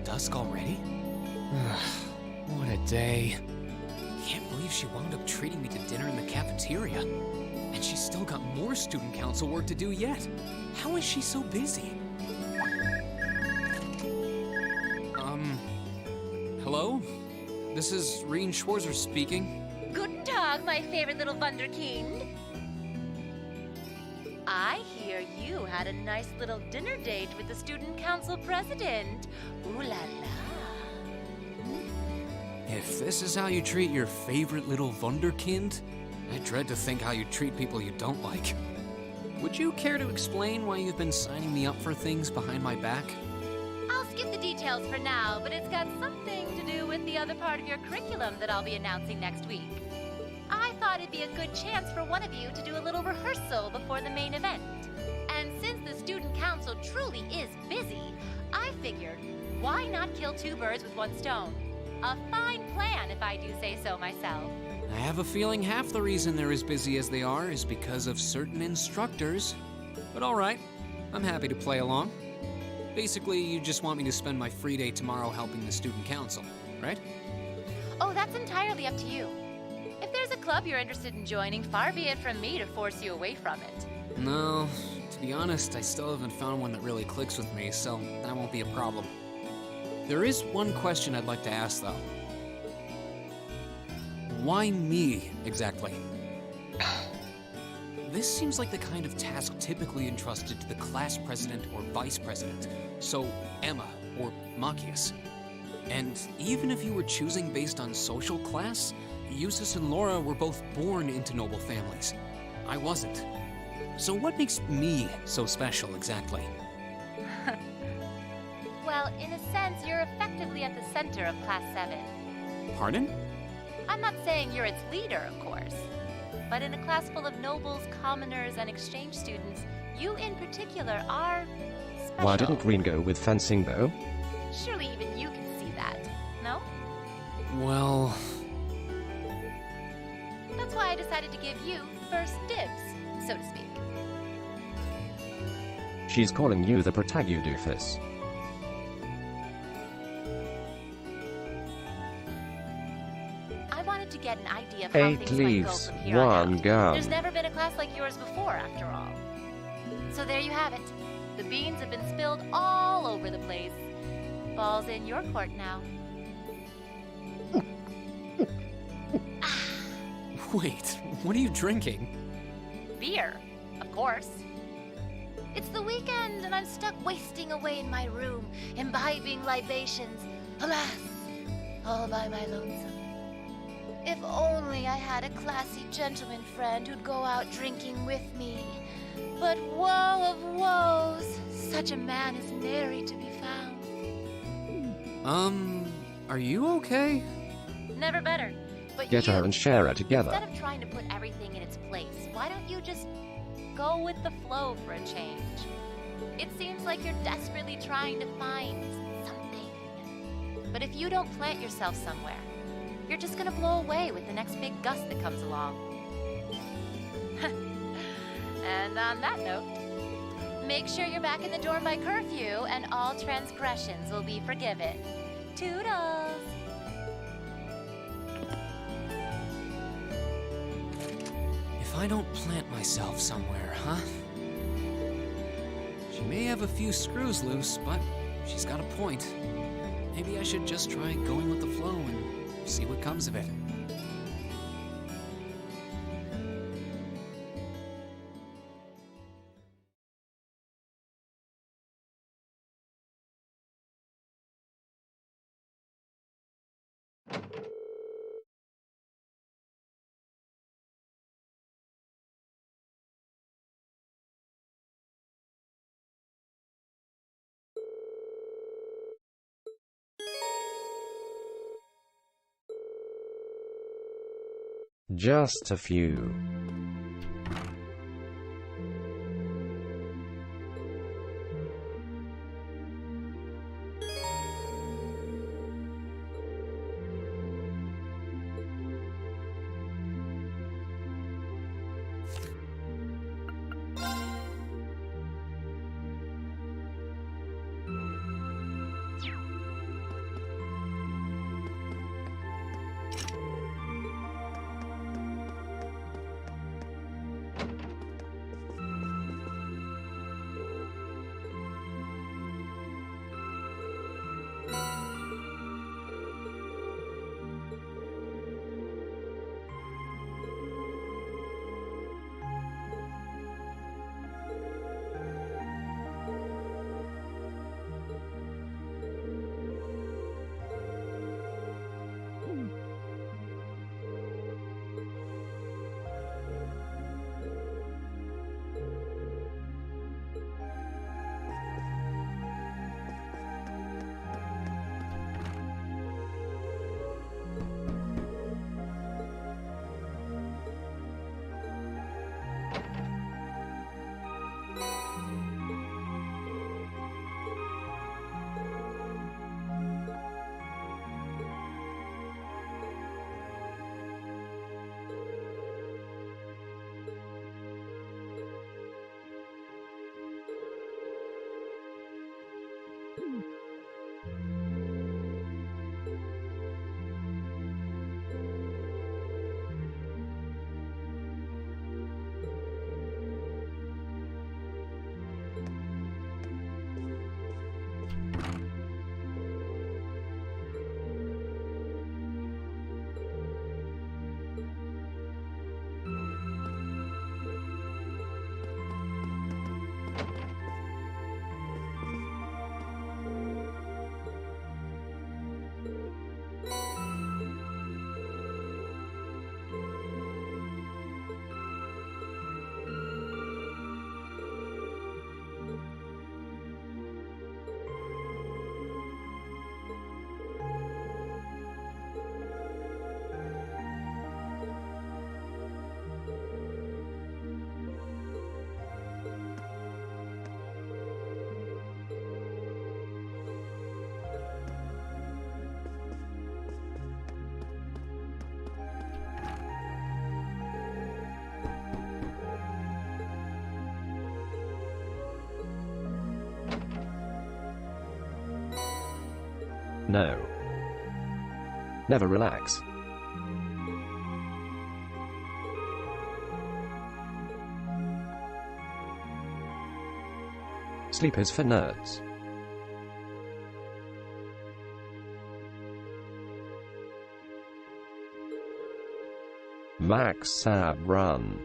Dusk already? What a day. Can't believe she wound up treating me to dinner in the cafeteria. And she's still got more student council work to do yet. How is she so busy? Hello? This is Reen Schwarzer speaking. Guten Tag, my favorite little Wunderkind. I hear you had a nice little dinner date with the student council president. Ooh la la. If this is how you treat your favorite little Wunderkind, I dread to think how you treat people you don't like. Would you care to explain why you've been signing me up for things behind my back? I'll skip the details for now, but it's got something to do with the other part of your curriculum that I'll be announcing next week. I thought it'd be a good chance for one of you to do a little rehearsal before the main event. And since the student council truly is busy, I figured, why not kill two birds with one stone? A fine plan, if I do say so myself. I have a feeling half the reason they're as busy as they are is because of certain instructors. But all right, I'm happy to play along. Basically, you just want me to spend my free day tomorrow helping the student council, right? Oh, that's entirely up to you. If there's a club you're interested in joining, far be it from me to force you away from it. No, to be honest, I still haven't found one that really clicks with me, so that won't be a problem. There is one question I'd like to ask, though. Why me, exactly? This seems like the kind of task typically entrusted to the class president or vice president, so Emma or Machias. And even if you were choosing based on social class, Eustace and Laura were both born into noble families. I wasn't. So what makes me so special, exactly? Well, in a sense, you're effectively at the center of Class 7. Pardon? I'm not saying you're its leader, of course. But in a class full of nobles, commoners, and exchange students, you in particular are special. Why didn't Green go with fencing though? Surely even you can see that, no? Well... That's why I decided to give you first dibs, so to speak. She's calling you the protagodoofus. I wanted to get an idea of how At things might go least from here on one out. gun. There's never been a class like yours before, after all. So there you have it. The beans have been spilled all over the place. Ball's in your court now. Wait, what are you drinking? Beer, of course. It's the weekend, and I'm stuck wasting away in my room, imbibing libations. Alas, all by my lonesome. If only I had a classy gentleman friend who'd go out drinking with me. But woe of woes, such a man is nary to be found. Are you okay? Never better. But Get you, her and share her together. instead of trying to put everything in its place, why don't you just go with the flow for a change? It seems like you're desperately trying to find something. But if you don't plant yourself somewhere, you're just gonna blow away with the next big gust that comes along. And on that note, make sure you're back in the dorm by curfew and all transgressions will be forgiven. Toodles! If I don't plant myself somewhere, huh? She may have a few screws loose, but she's got a point. Maybe I should just try going with the flow and see what comes of it. Just a few. No. Never relax. Sleep is for nerds. Max Sab Run.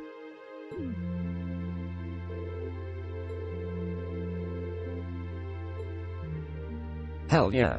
Hell yeah.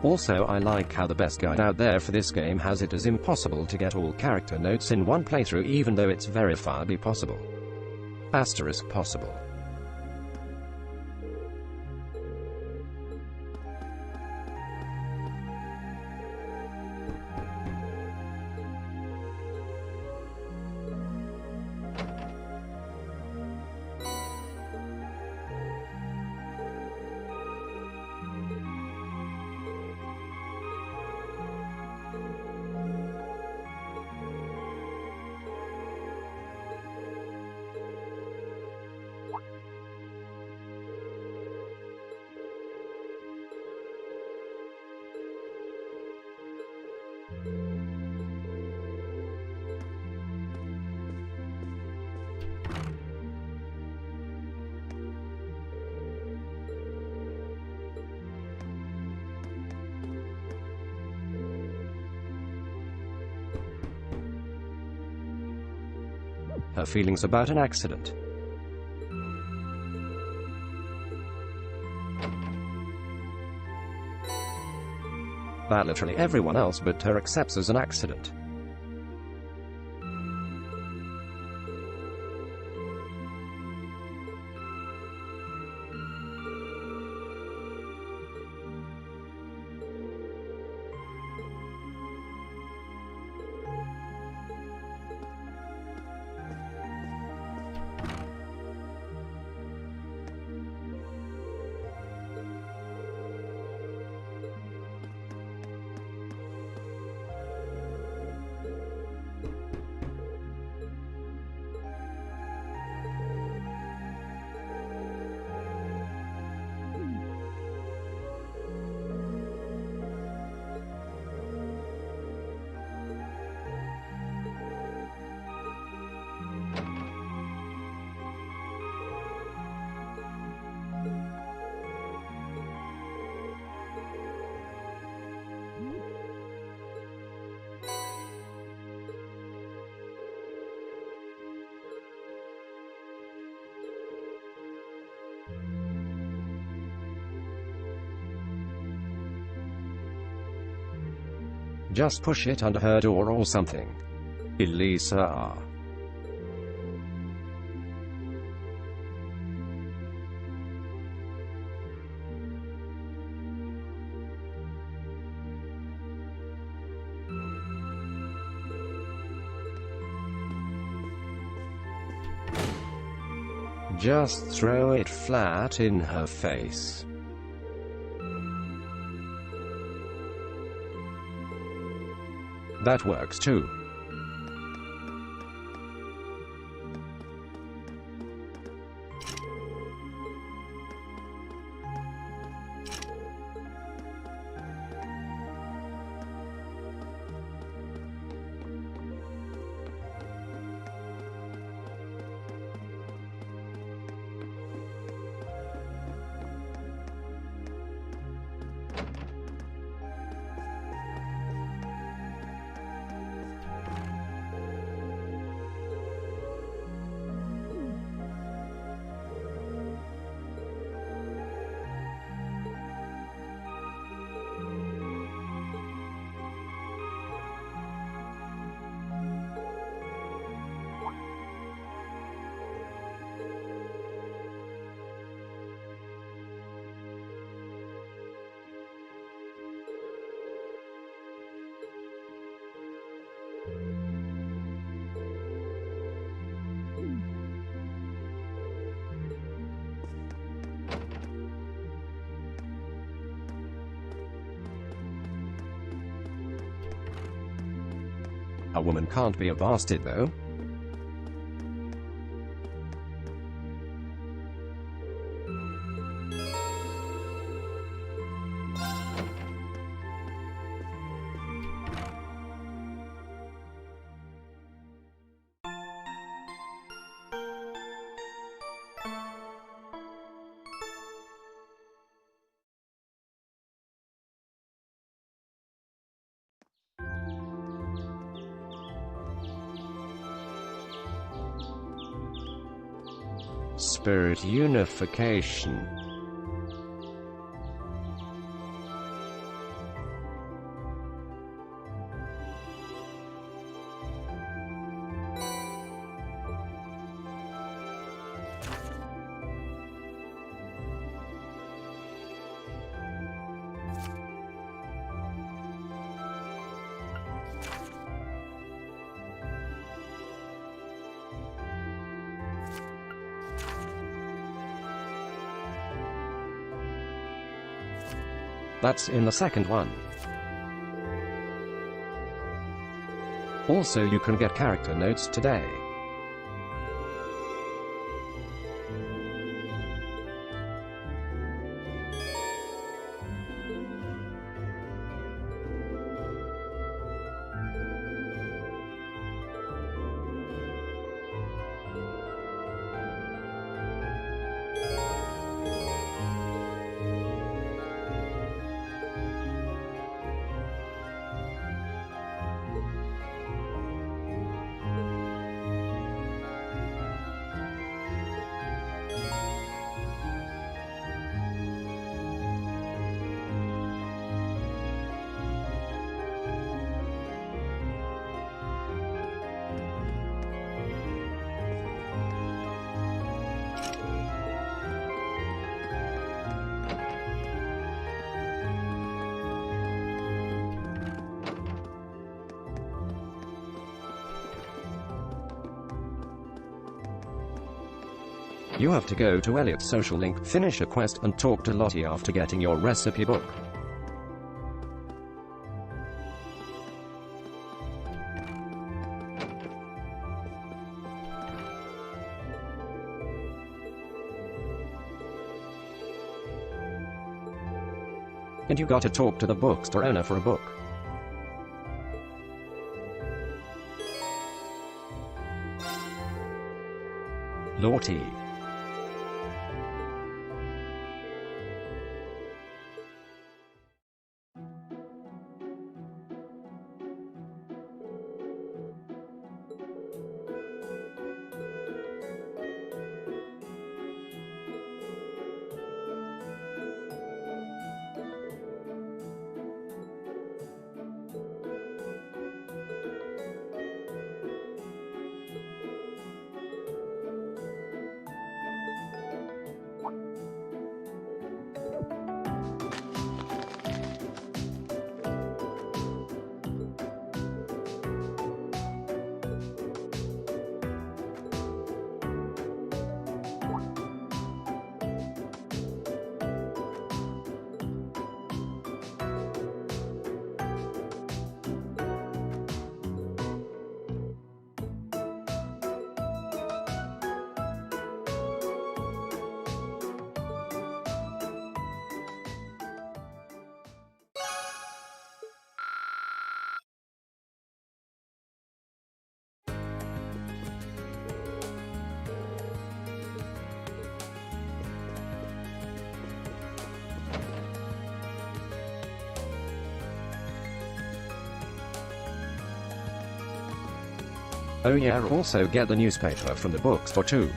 Also, I like how the best guide out there for this game has it as impossible to get all character notes in one playthrough, even though it's verifiably possible. Asterisk possible. Her feelings about an accident. That literally everyone else but her accepts as an accident. Just push it under her door or something. Elisa. Just throw it flat in her face. That works too. A woman can't be a bastard, though. Spirit unification. That's in the second one. Also, you can get character notes today. You have to go to Elliot's social link, finish a quest, and talk to Lottie after getting your recipe book. And you gotta talk to the bookstore owner for a book. Lottie. Oh yeah, also get the newspaper from the bookstore too.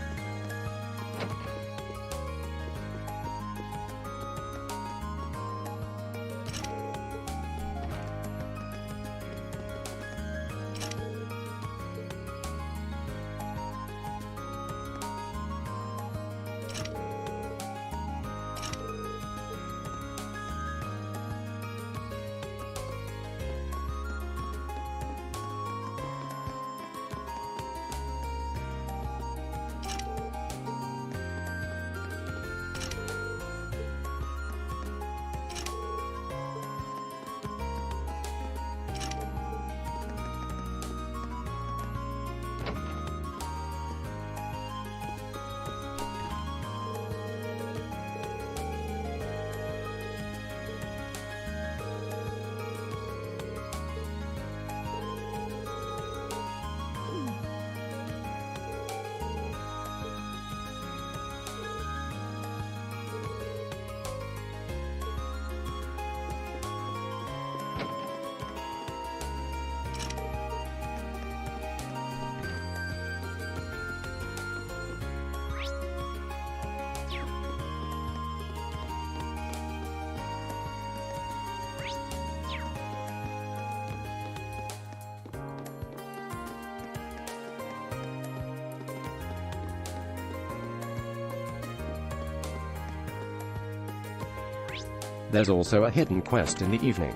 There's also a hidden quest in the evening.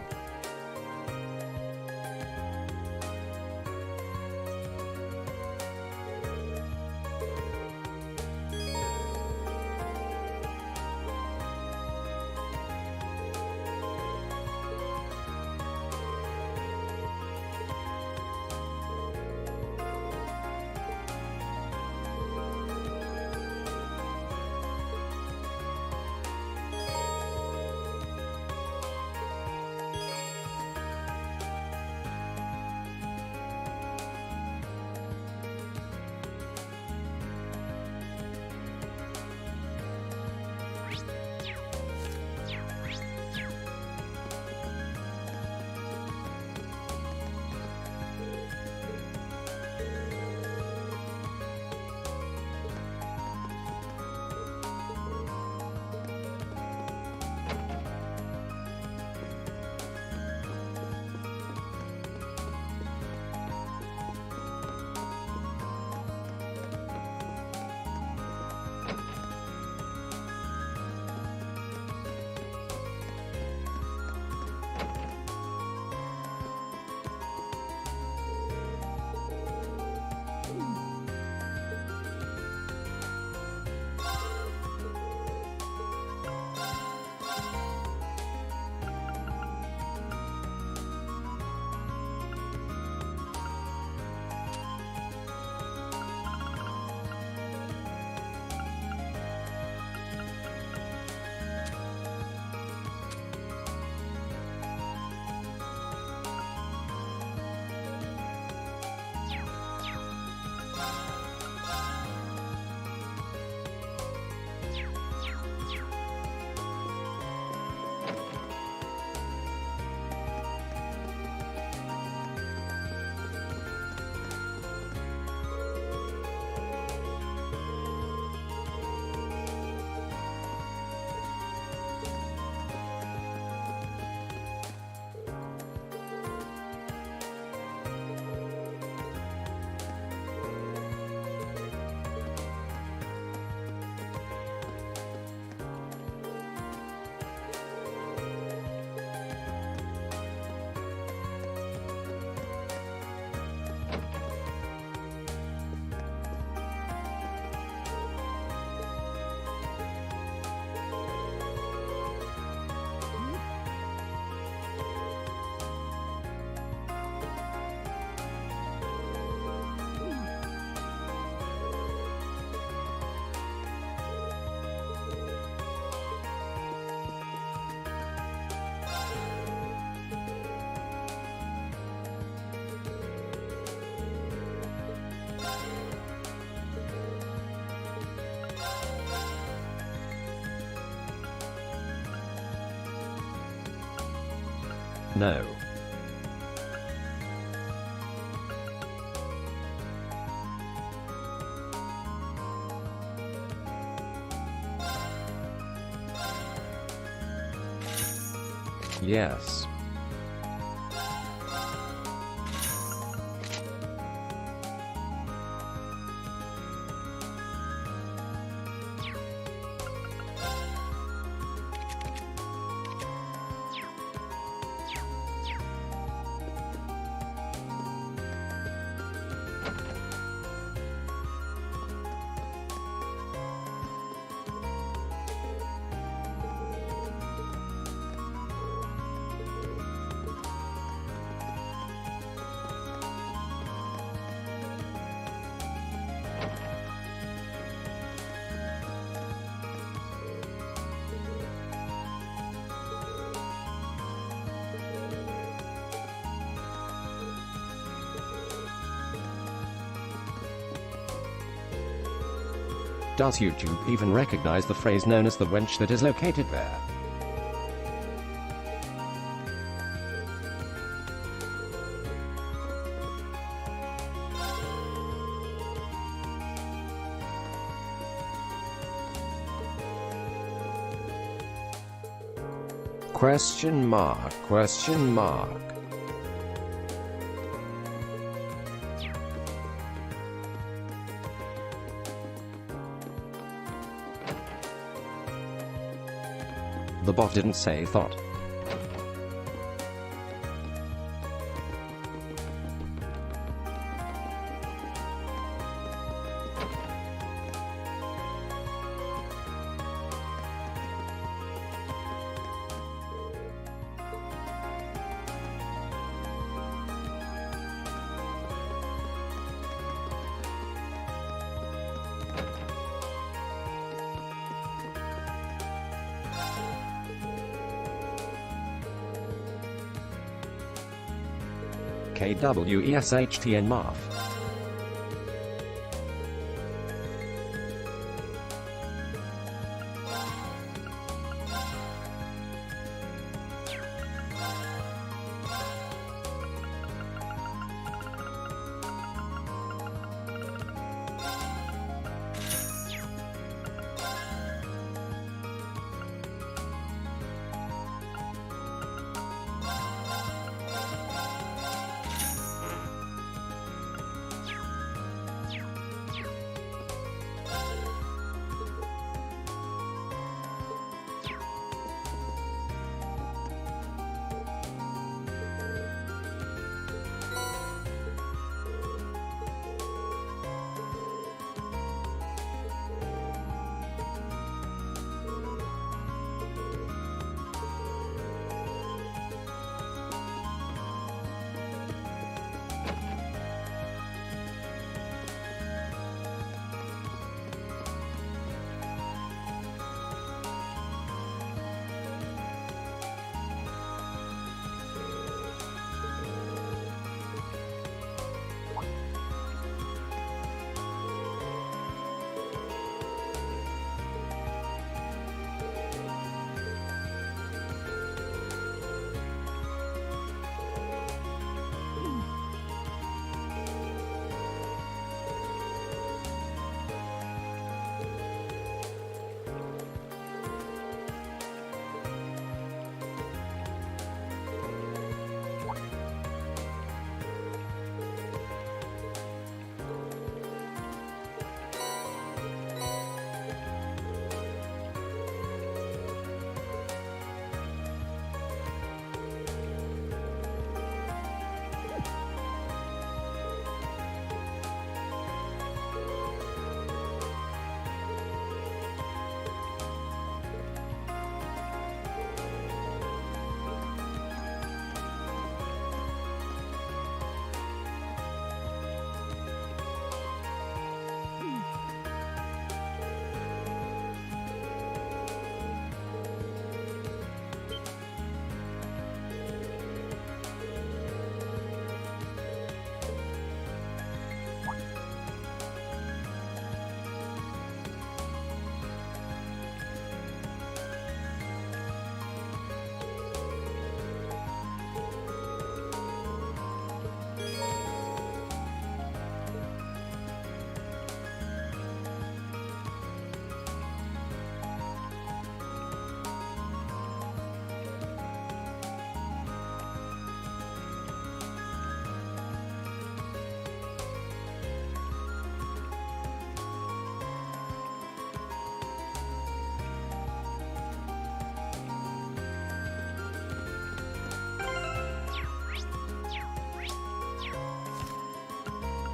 No. Yes. Does YouTube even recognize the phrase known as the wench that is located there? Question mark, question mark. The bot didn't say thought. KWESHTN Marf.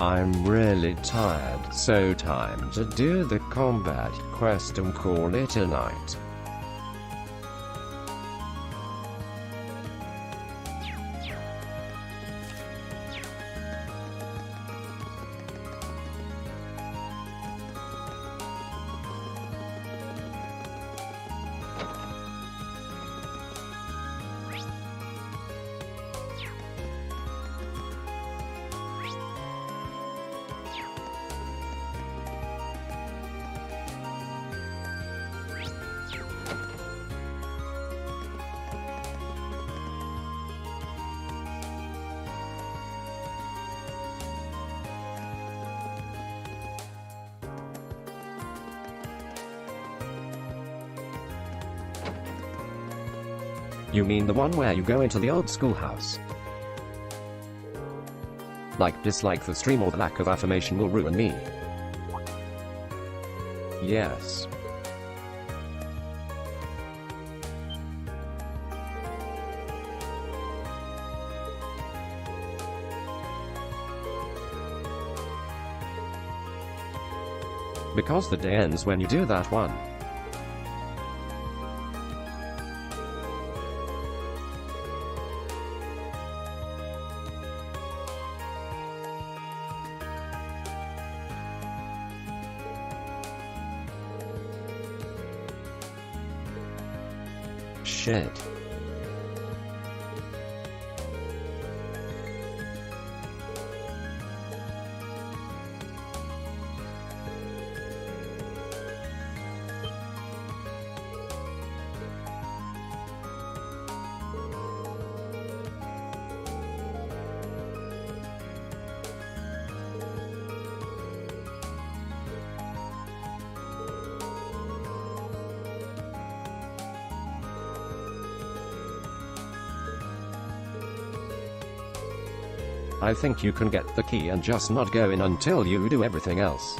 I'm really tired, so time to do the combat quest and call it a night. You mean the one where you go into the old schoolhouse? Like, dislike the stream or the lack of affirmation will ruin me. Yes. Because the day ends when you do that one. Shit. I think you can get the key and just not go in until you do everything else.